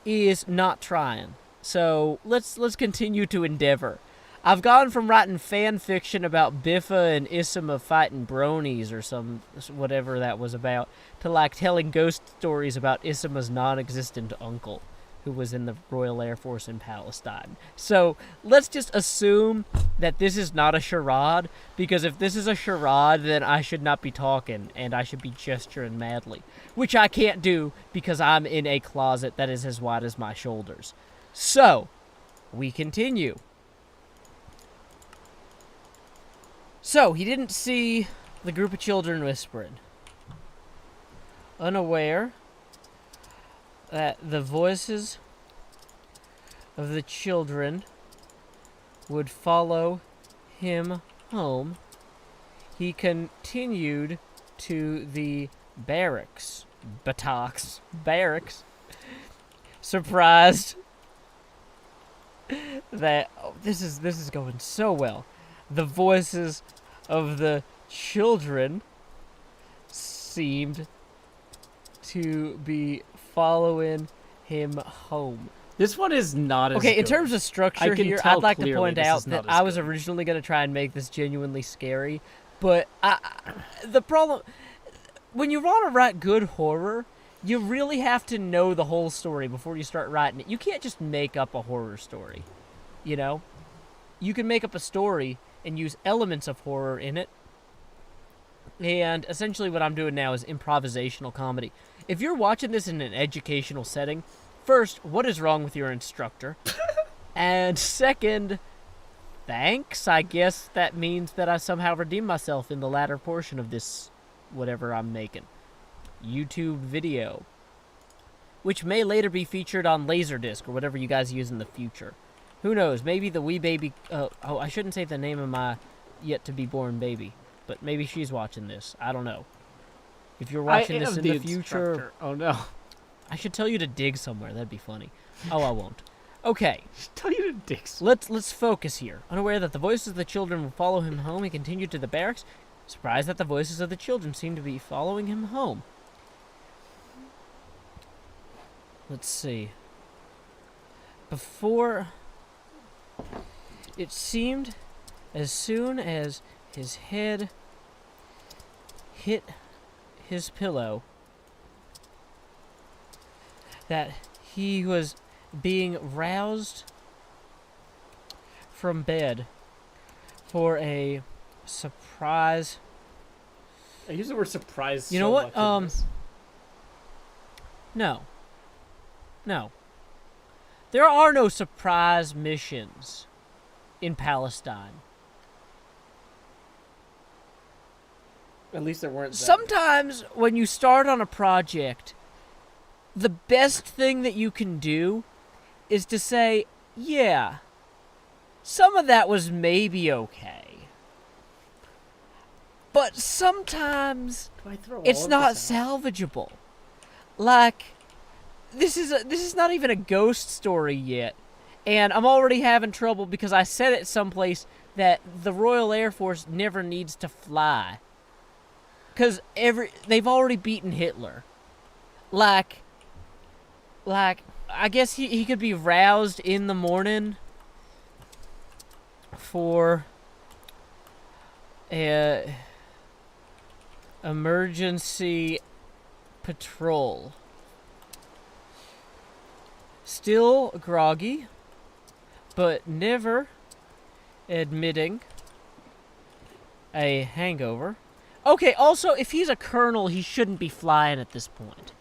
Is not trying. So let's continue to endeavor. I've gone from writing fan fiction about Biffa and Issima fighting bronies or some whatever that was about to like telling ghost stories about Issima's non-existent uncle who was in the Royal Air Force in Palestine. So let's just assume that this is not a charade, because if this is a charade, then I should not be talking and I should be gesturing madly, which I can't do because I'm in a closet that is as wide as my shoulders. So, we continue. So, he didn't see the group of children whispering. Unaware that the voices of the children would follow him home, he continued to the barracks, surprised that this is going so well. The voices of the children seemed to be following him home. This one is not as Okay, in good. terms of structure here, tell I'd like to clearly point this out is not that as I was good. originally going to try and make this genuinely scary, but the problem... When you want to write good horror, you really have to know the whole story before you start writing it. You can't just make up a horror story, you know? You can make up a story and use elements of horror in it, And essentially what I'm doing now is improvisational comedy. If you're watching this in an educational setting, first, what is wrong with your instructor? And second, thanks. I guess that means that I somehow redeem myself in the latter portion of this whatever I'm making. YouTube video. Which may later be featured on Laserdisc or whatever you guys use in the future. Who knows? Maybe the wee baby... I shouldn't say the name of my yet-to-be-born baby. But maybe she's watching this. I don't know. If you're watching this in the future... Oh, no. I should tell you to dig somewhere. That'd be funny. Oh, I won't. Okay. Tell you to dig somewhere. Let's focus here. Unaware that the voices of the children will follow him home, he continued to the barracks. Surprised that the voices of the children seemed to be following him home. Let's see. Before... It seemed as soon as his head hit his pillow that he was being roused from bed for a surprise. I use the word surprise. You know what? No. There are no surprise missions in Palestine. At least there weren't. Sometimes when you start on a project, the best thing that you can do is to say, yeah, some of that was maybe okay. But sometimes it's not salvageable. Like, this is not even a ghost story yet. And I'm already having trouble because I said it someplace that the Royal Air Force never needs to fly. Because they've already beaten Hitler. Like, I guess he could be roused in the morning for a emergency patrol. Still groggy, but never admitting a hangover. Okay, also, if he's a colonel, he shouldn't be flying at this point.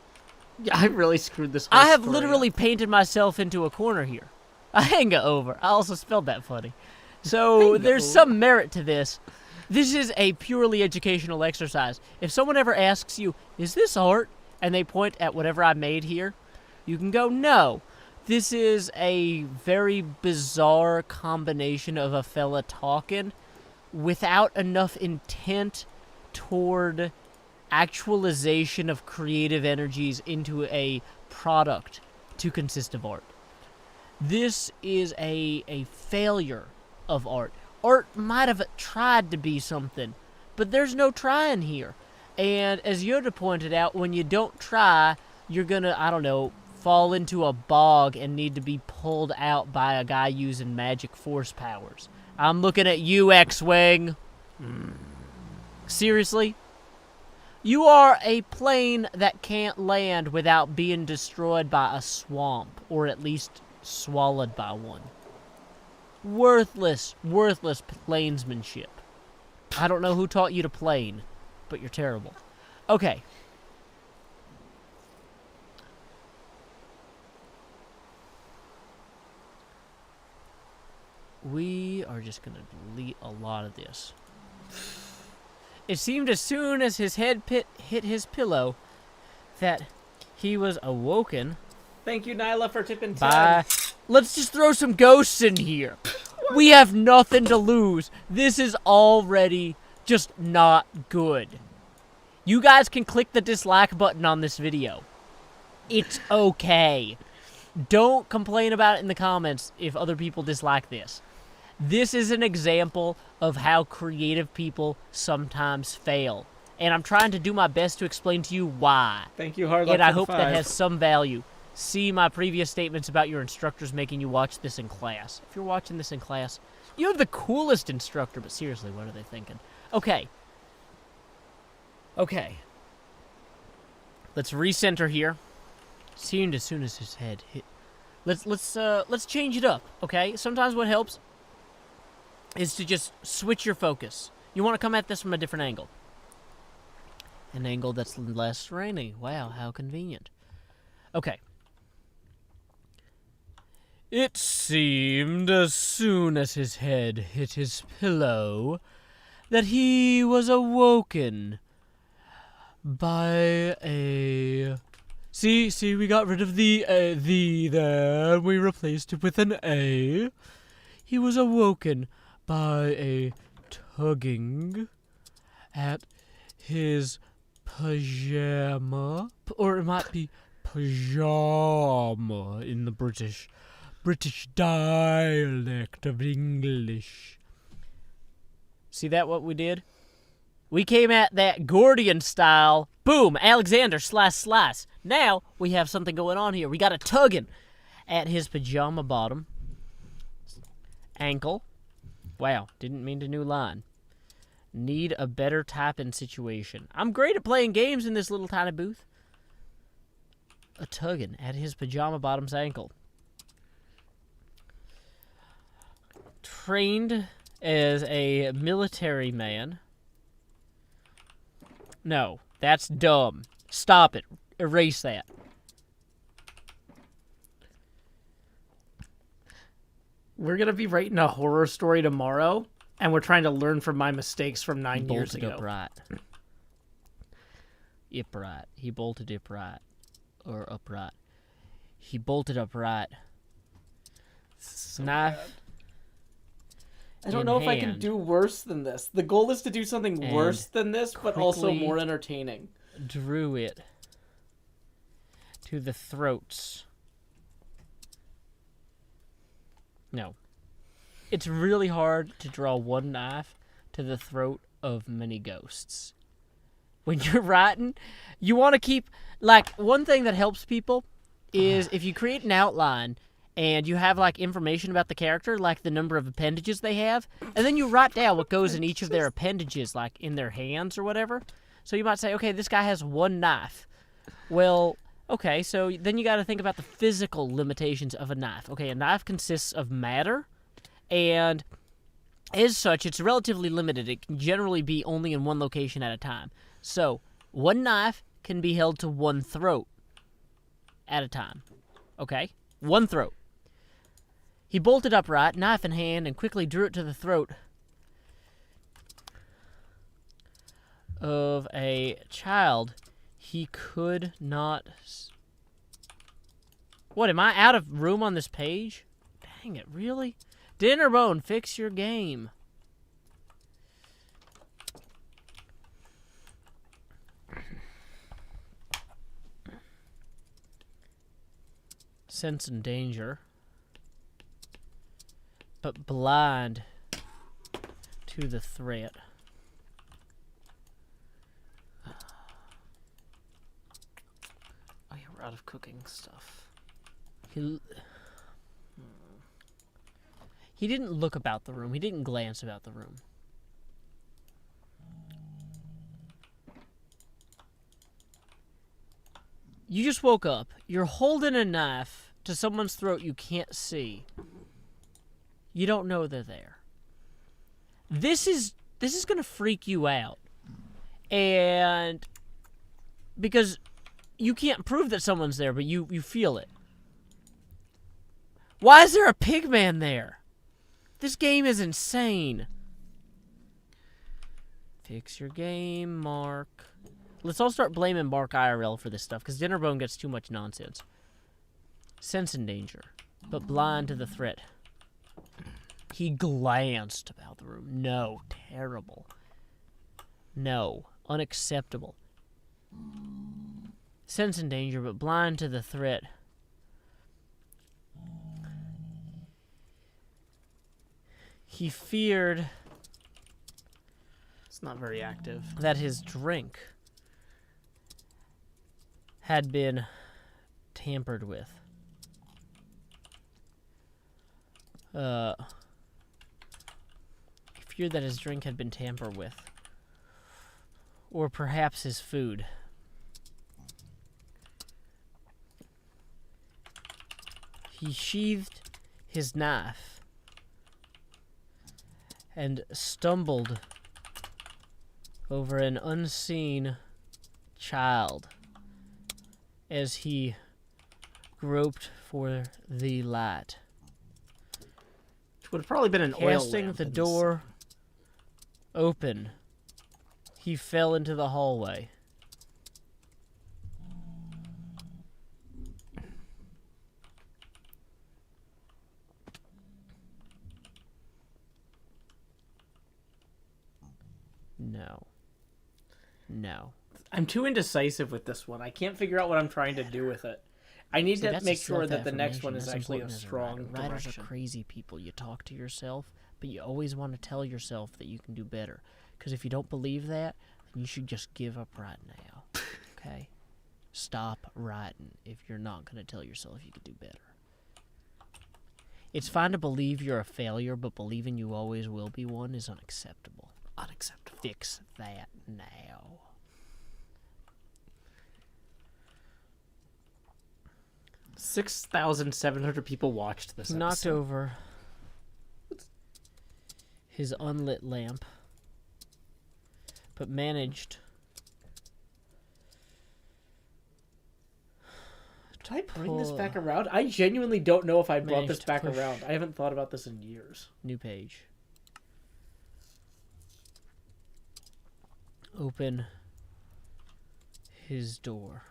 Yeah, I really screwed this whole I have story literally up. painted myself into a corner here. A hangover. I also spelled that funny. So there's some merit to this. This is a purely educational exercise. If someone ever asks you, is this art? And they point at whatever I made here, you can go, no. This is a very bizarre combination of a fella talking without enough intent toward actualization of creative energies into a product to consist of art. This is a failure of art. Art might have tried to be something, but there's no trying here. And as Yoda pointed out, when you don't try, you're gonna, I don't know, fall into a bog and need to be pulled out by a guy using magic force powers. I'm looking at you, X-Wing. Seriously? You are a plane that can't land without being destroyed by a swamp, or at least swallowed by one. Worthless planesmanship. I don't know who taught you to plane, but you're terrible. Okay. We are just going to delete a lot of this. It seemed as soon as his head hit his pillow that he was awoken. Thank you, Nyla, for tipping 10. By... Let's just throw some ghosts in here. We have nothing to lose. This is already just not good. You guys can click the dislike button on this video. It's okay. Don't complain about it in the comments if other people dislike this. This is an example of how creative people sometimes fail. And I'm trying to do my best to explain to you why. Thank you, Hard Luck. And I hope that has some value. See my previous statements about your instructors making you watch this in class. If you're watching this in class, you have the coolest instructor, but seriously, what are they thinking? Okay. Let's recenter here. Seemed as soon as his head hit. Let's change it up, okay? Sometimes what helps is to just switch your focus. You want to come at this from a different angle. An angle that's less rainy. Wow, how convenient. Okay. It seemed as soon as his head hit his pillow that he was awoken by a... See, we got rid of the there, and we replaced it with an A. He was awoken by a tugging at his pajama, or it might be pajama in the British dialect of English. See that what we did? We came at that Gordian style. Boom, Alexander, slice. Now we have something going on here. We got a tugging at his pajama bottom. Ankle. Wow, didn't mean to new line. Need a better typing situation. I'm great at playing games in this little tiny booth. A tugging at his pajama bottom's ankle. Trained as a military man. No, that's dumb. Stop it. Erase that. We're going to be writing a horror story tomorrow, and we're trying to learn from my mistakes from 9 years ago. Upright. Upright. He bolted upright. Or upright. He bolted upright. Knife. I don't know if I can do worse than this. The goal is to do something worse than this, but also more entertaining. Drew it to the throats. No. It's really hard to draw one knife to the throat of many ghosts. When you're writing, you want to keep... Like, one thing that helps people is if you create an outline and you have, like, information about the character, like the number of appendages they have, and then you write down what goes in each of their appendages, like in their hands or whatever. So you might say, okay, this guy has one knife. Well, okay, so then you got to think about the physical limitations of a knife. Okay, a knife consists of matter, and as such, it's relatively limited. It can generally be only in one location at a time. So, one knife can be held to one throat at a time. Okay? One throat. He bolted upright, knife in hand, and quickly drew it to the throat of a child he could not... What, am I out of room on this page? Dang it, really? Dinnerbone, fix your game. Sense and danger, but blind to the threat. Oh yeah, we're out of cooking stuff. He didn't look about the room. He didn't glance about the room. You just woke up. You're holding a knife to someone's throat you can't see. You don't know they're there. This is going to freak you out. And because you can't prove that someone's there, but you feel it. Why is there a pig man there? This game is insane. Fix your game, Mark. Let's all start blaming Mark IRL for this stuff, because Dinnerbone gets too much nonsense. Sense and danger, but blind to the threat. He glanced about the room. No, terrible. No, unacceptable. Sense and danger, but blind to the threat. He feared... It's not very active. ...that his drink had been tampered with. He feared that his drink had been tampered with. Or perhaps his food. He sheathed his knife and stumbled over an unseen child as he groped for the light. Which would have probably been an oil Casting lamp the in this. door open, he fell into the hallway. No. No. I'm too indecisive with this one. I can't figure out what I'm trying to do with it. I need See, to that's make a sure that the next self-affirmation. one is That's actually a important as strong writer. Writers direction. are crazy people. You talk to yourself, but you always want to tell yourself that you can do better. Because if you don't believe that, then you should just give up writing now. Okay? Stop writing if you're not going to tell yourself you could do better. It's fine to believe you're a failure, but believing you always will be one is unacceptable. Unacceptable. Fix that now. — 6,700 people watched this He knocked episode. over his unlit lamp, but managed Did I bring this pull- back around? I genuinely don't know if I brought this managed to back push- around. I haven't thought about this in years. New page. Open his door.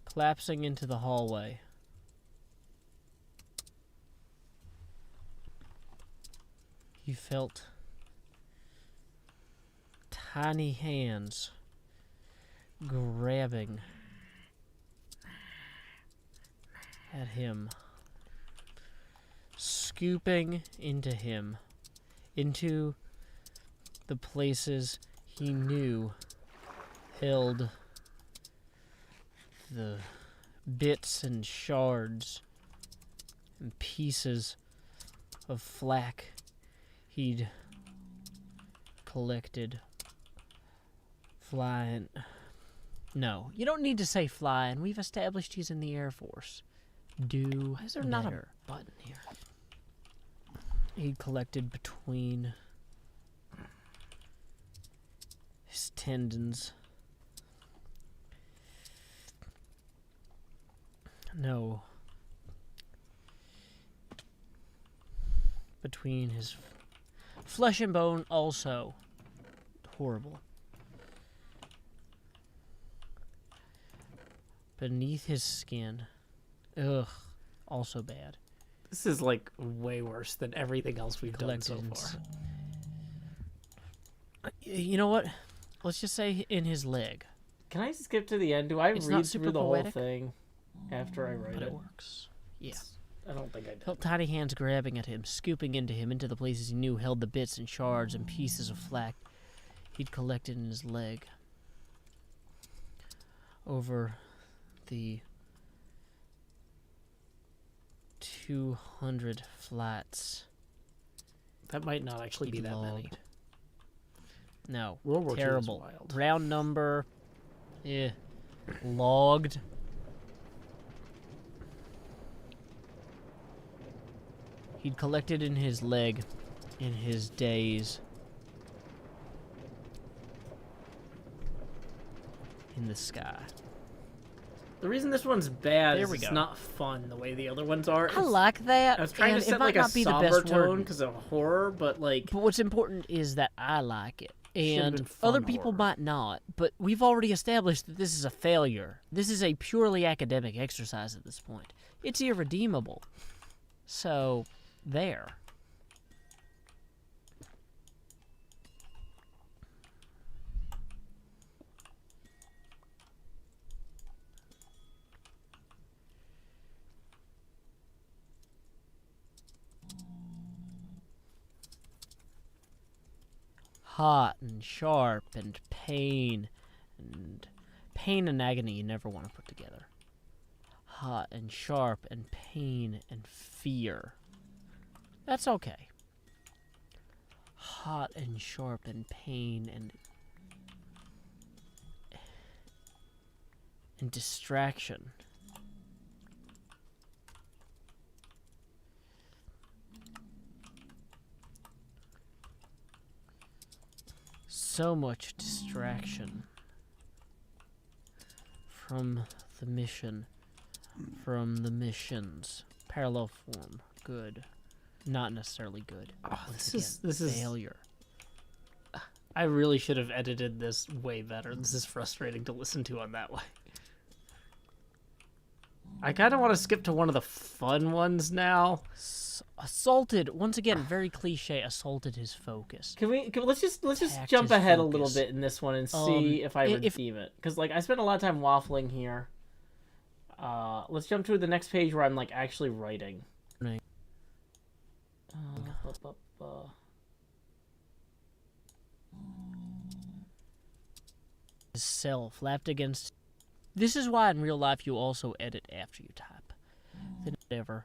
Collapsing into the hallway. He felt tiny hands grabbing at him, scooping into him, into the places he knew held the bits and shards and pieces of flak he'd collected. Flying. No, you don't need to say flying. We've established he's in the Air Force. Do Why is there not better. a button here? He collected between his tendons. No. Between his flesh and bone also. Horrible. Beneath his skin. Ugh. Also bad. This is like way worse than everything else we've done so Collected in far. You know what? Let's just say in his leg. Can I skip to the end? Do I It's read not super through the poetic, whole thing after I write But it? it works. Yeah. I don't think I did. Felt tiny hands grabbing at him, scooping into him, into the places he knew held the bits and shards and pieces of flak he'd collected in his leg. Over the 200 flats. That might not actually he'd be that many. logged. No. World War II is Terrible. wild. Round number. Logged. He'd collected in his leg in his days in the sky. The reason this one's bad There is we it's go. not fun the way the other ones are. I like that. I was trying and to set it might like a not be the somber best tone word, because of horror, but like but what's important is that I like it. Should've And been fun other people horror. might not, but we've already established that this is a failure. This is a purely academic exercise at this point. It's irredeemable. So, there. Hot and sharp and pain and agony you never want to put together. Hot and sharp and pain and fear. That's okay. Hot and sharp and pain and distraction. so much distraction from the mission, from the missions. Parallel form, good. Not necessarily good. Oh, Once this is failure. I really should have edited this way better. This is frustrating to listen to on that way. I kind of want to skip to one of the fun ones now. Assaulted, once again, very cliche, assaulted his focus. Let's just Attacked jump his ahead a little focus. bit in this one and see if I if- redeem it. Because, like, I spent a lot of time waffling here. Let's jump to the next page where I'm, like, actually writing. Right. His self, lapped against... This is why in real life you also edit after you type. Then it never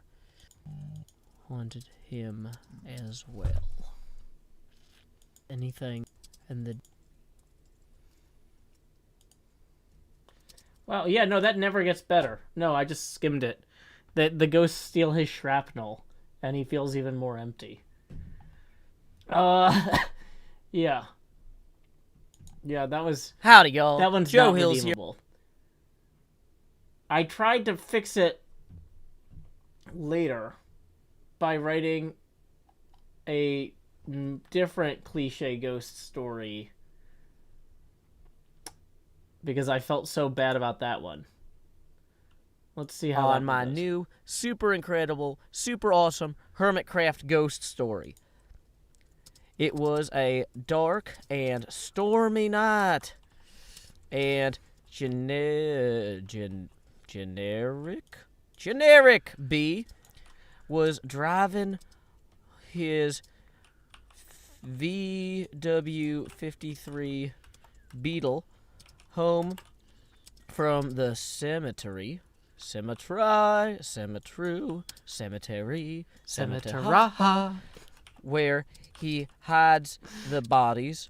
haunted him as well. Anything, and the... Wow, yeah, no, that never gets better. No, I just skimmed it. The ghosts steal his shrapnel, and he feels even more empty. Yeah. Yeah, that was... Howdy, y'all. That one's Joe not Hill's here. redeemable. I tried to fix it later by writing a different cliche ghost story because I felt so bad about that one. Let's see how On that my one goes. new, super incredible, super awesome HermitCraft ghost story. It was a dark and stormy night, and generic B was driving his VW53 Beetle home from the cemetery, where he hides the bodies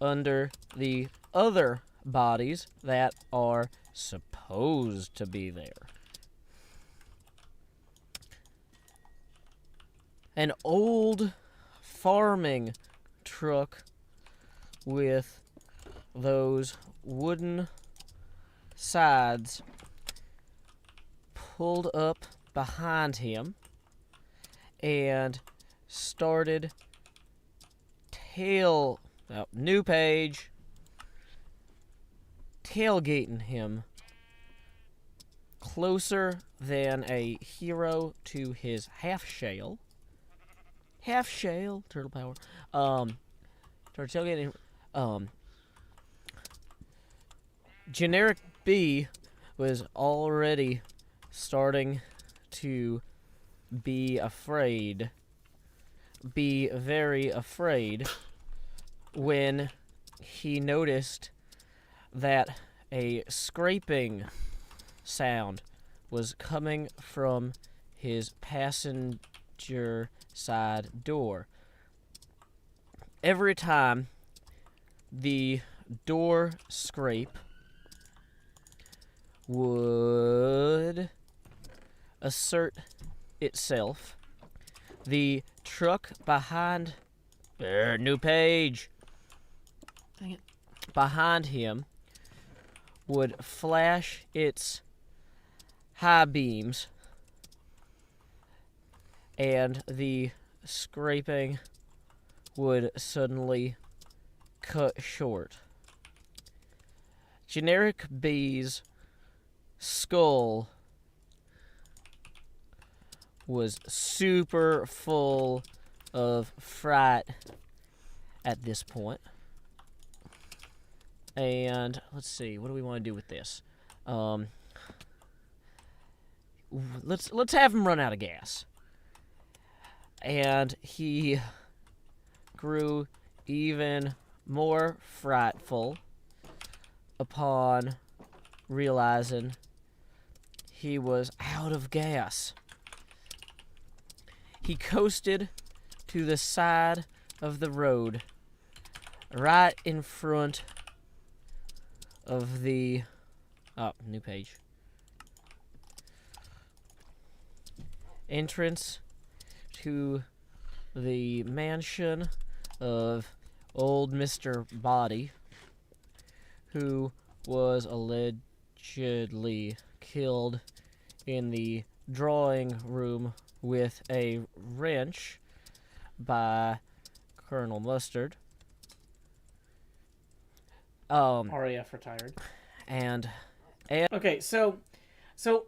under the other bodies that are supposed to be there. An old farming truck with those wooden sides pulled up behind him and started new page, tailgating him closer than a hero to his half-shell, turtle power, started tailgating him. Generic B was already starting to be very afraid, when he noticed that a scraping sound was coming from his passenger side door. Every time the door scrape would assert itself, the truck behind new page Dang it. behind him would flash its high beams, and the scraping would suddenly cut short. Generic B's skull was super full of fright at this point. And let's see, what do we want to do with this? Let's have him run out of gas. And he grew even more frightful upon realizing he was out of gas. He coasted to the side of the road, right in front of the... Oh, new page. Entrance to the mansion of old Mr. Body, who was allegedly killed in the drawing room with a wrench by Colonel Mustard. RAF retired. And Okay, so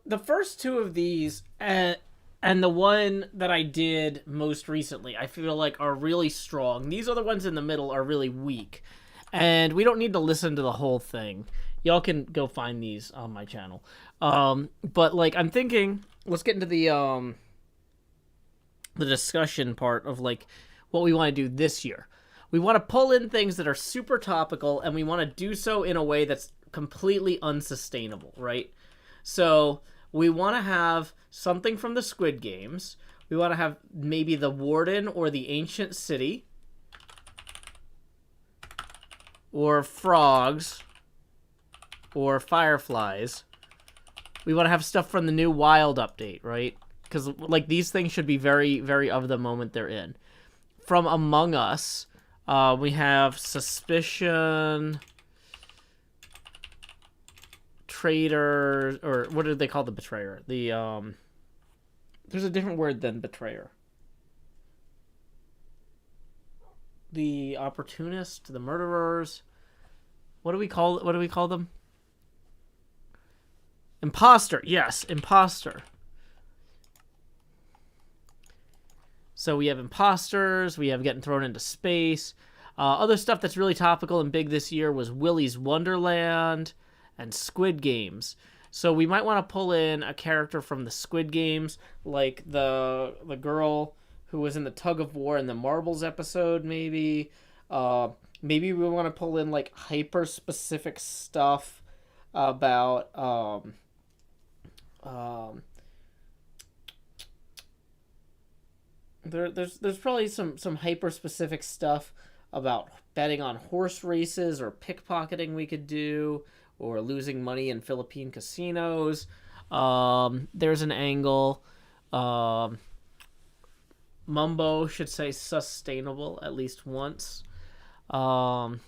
the first two of these, and the one that I did most recently, I feel like are really strong. These other ones in the middle are really weak, and we don't need to listen to the whole thing. Y'all can go find these on my channel. But like I'm thinking, let's get into the discussion part of like what we want to do this year. We want to pull in things that are super topical, and we want to do so in a way that's completely unsustainable, right? So we want to have something from the Squid Games. We want to have maybe the Warden or the Ancient City, or frogs, or fireflies. We want to have stuff from the new Wild update, right? Because like these things should be very, very of the moment they're in. From Among Us, we have Suspicion, Traitor, or what do they call the Betrayer? The there's a different word than Betrayer. The Opportunist, the Murderers. What do we call them? Imposter. Yes, Imposter. So we have imposters, we have getting thrown into space. Other stuff that's really topical and big this year was Willy's Wonderland and Squid Games. So we might want to pull in a character from the Squid Games, like the girl who was in the tug of war in the Marbles episode, maybe. Maybe we want to pull in like hyper specific stuff about There's probably some hyper specific stuff about betting on horse races or pickpocketing we could do, or losing money in Philippine casinos. There's an angle. Mumbo should say sustainable at least once. Okay,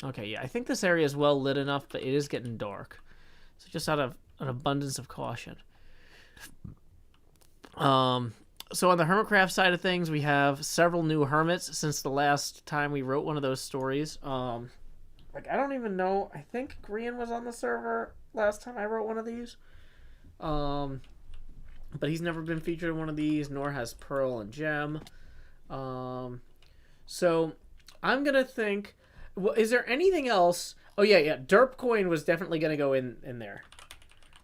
yeah, I think this area is well lit enough, but it is getting dark. So just out of an abundance of caution. So on the HermitCraft side of things, we have several new hermits since the last time we wrote one of those stories. Like, I don't even know. I think Grian was on the server last time I wrote one of these. But he's never been featured in one of these, nor has Pearl and Gem. So I'm going to think... Well, is there anything else? Oh, yeah. Derp Coin was definitely going to go in there.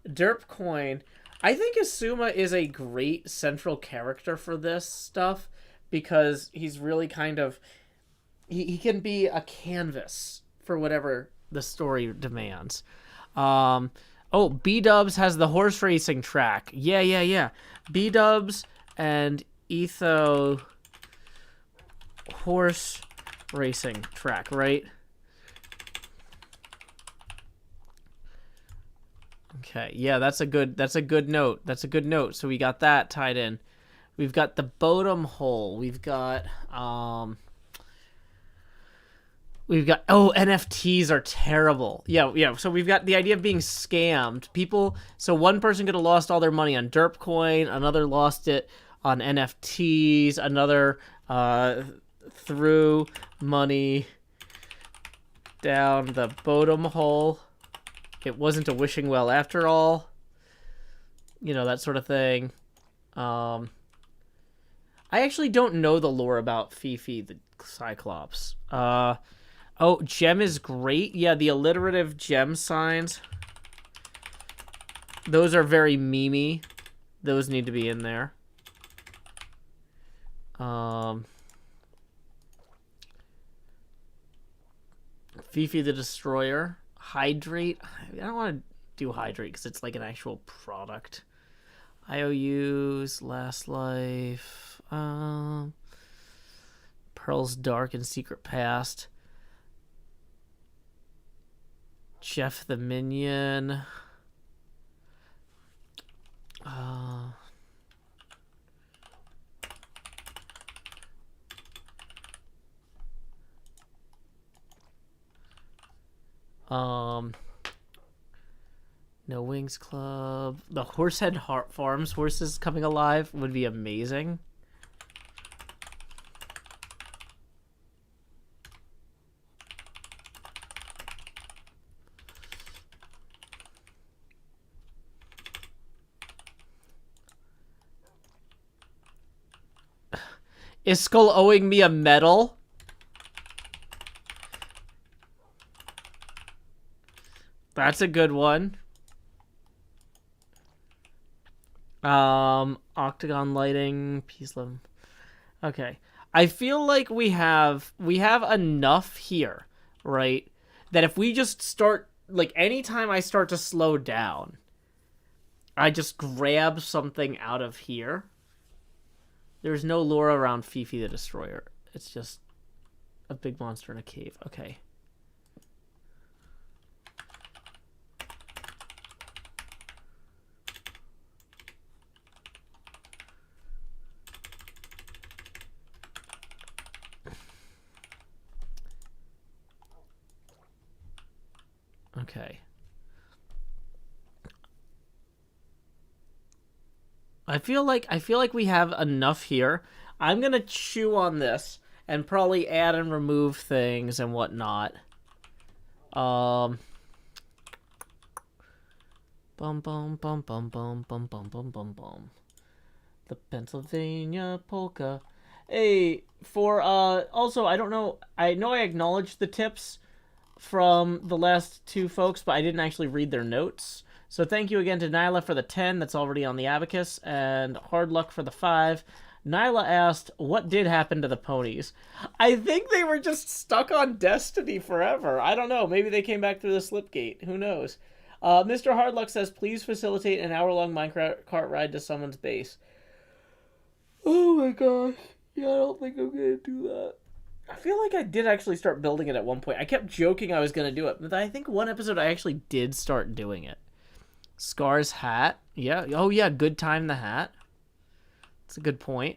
Derp Coin... I think Asuma is a great central character for this stuff because he's really kind of... He can be a canvas for whatever the story demands. Oh, B-Dubs has the horse racing track. Yeah. B-Dubs and Etho horse racing track, right? Okay, yeah, that's a good note. That's a good note. So we got that tied in. We've got the Bodum hole. We've got oh, NFTs are terrible. Yeah. So we've got the idea of being scammed. So one person could have lost all their money on Derp Coin, another lost it on NFTs, another threw money down the Bodum hole. It wasn't a wishing well after all. You know, that sort of thing. I actually don't know the lore about Fifi the Cyclops. Oh, Gem is great. Yeah, the alliterative gem signs. Those are very memey. Those need to be in there. Fifi the Destroyer. Hydrate. I don't want to do Hydrate because it's like an actual product. IOUs, Last Life, Pearl's Dark and Secret Past, Jeff the Minion, No Wings Club. The Horsehead Farms horses coming alive would be amazing. Is Skull owing me a medal? That's a good one. Octagon lighting, peace love. Okay. I feel like we have enough here, right? That if we just start, like, anytime I start to slow down, I just grab something out of here. There's no lore around Fifi the Destroyer. It's just a big monster in a cave. Okay. Okay. I feel like we have enough here. I'm gonna chew on this and probably add and remove things and whatnot. Bum bum bum bum bum bum bum bum bum bum. The Pennsylvania polka. Hey, for also I don't know. I know I acknowledged the tips from the last two folks, but I didn't actually read their notes. So thank you again to Nyla for the 10 that's already on the abacus, and Hard Luck for the 5. Nyla asked, what did happen to the ponies? I think they were just stuck on Destiny forever. I don't know. Maybe they came back through the slipgate. Who knows? Mr. Hard Luck says, please facilitate an hour-long minecart ride to someone's base. Oh my gosh. Yeah, I don't think I'm going to do that. I feel like I did actually start building it at one point. I kept joking I was going to do it, but I think one episode I actually did start doing it. Scar's hat. Yeah. Oh, yeah. Good time the hat. That's a good point.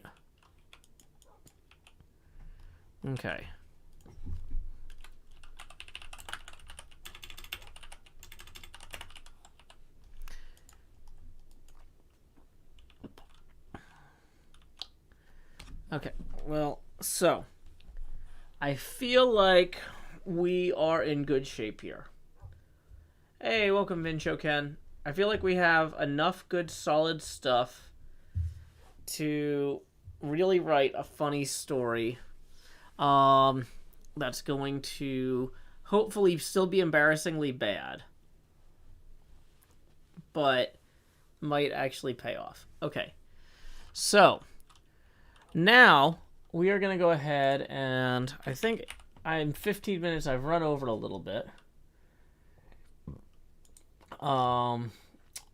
Okay. Okay. Well, so I feel like we are in good shape here. Hey, welcome, Vincho Ken. I feel like we have enough good, solid stuff to really write a funny story that's going to hopefully still be embarrassingly bad, but might actually pay off. Okay, so now we are going to go ahead and I think I'm 15 minutes. I've run over it a little bit.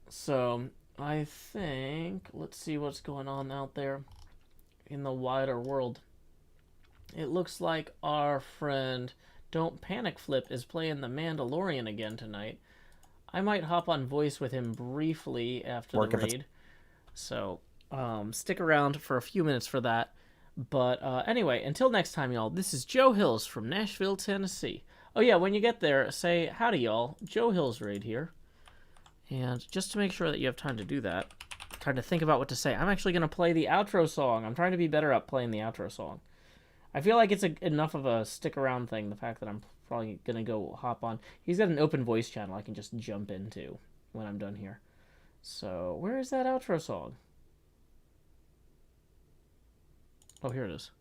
So I think, let's see what's going on out there in the wider world. It looks like our friend Don't Panic Flip is playing the Mandalorian again tonight. I might hop on voice with him briefly after the raid. So, stick around for a few minutes for that. But, anyway, until next time, y'all, this is Joe Hills from Nashville, Tennessee. Oh yeah, when you get there, say, howdy, y'all. Joe Hills raid here. And just to make sure that you have time to do that, trying to think about what to say, I'm actually going to play the outro song. I'm trying to be better at playing the outro song. I feel like it's enough of a stick-around thing, the fact that I'm probably going to go hop on. He's got an open voice channel I can just jump into when I'm done here. So, where is that outro song? Oh, here it is.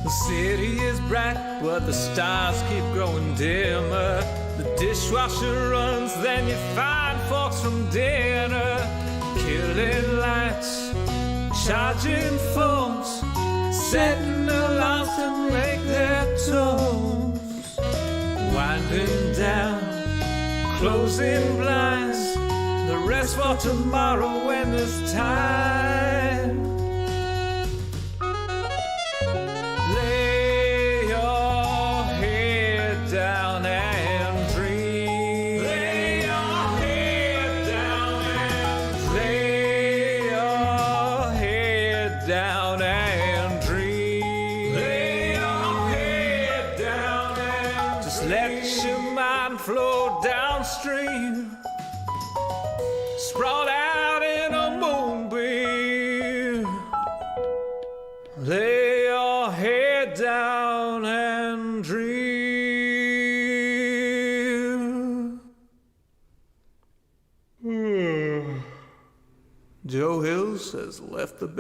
The city is bright, but the stars keep growing dimmer. The dishwasher runs, then you find forks from dinner. Killing lights, charging phones, setting alarms to make their tones. Winding down, closing blinds, the rest for tomorrow when there's time. Lay your head down and dream. Lay your head down and dream. Lay Let your mind flow downstream. Sprawl out in a moonbeam. Lay your head down and dream. Joe Hills has left the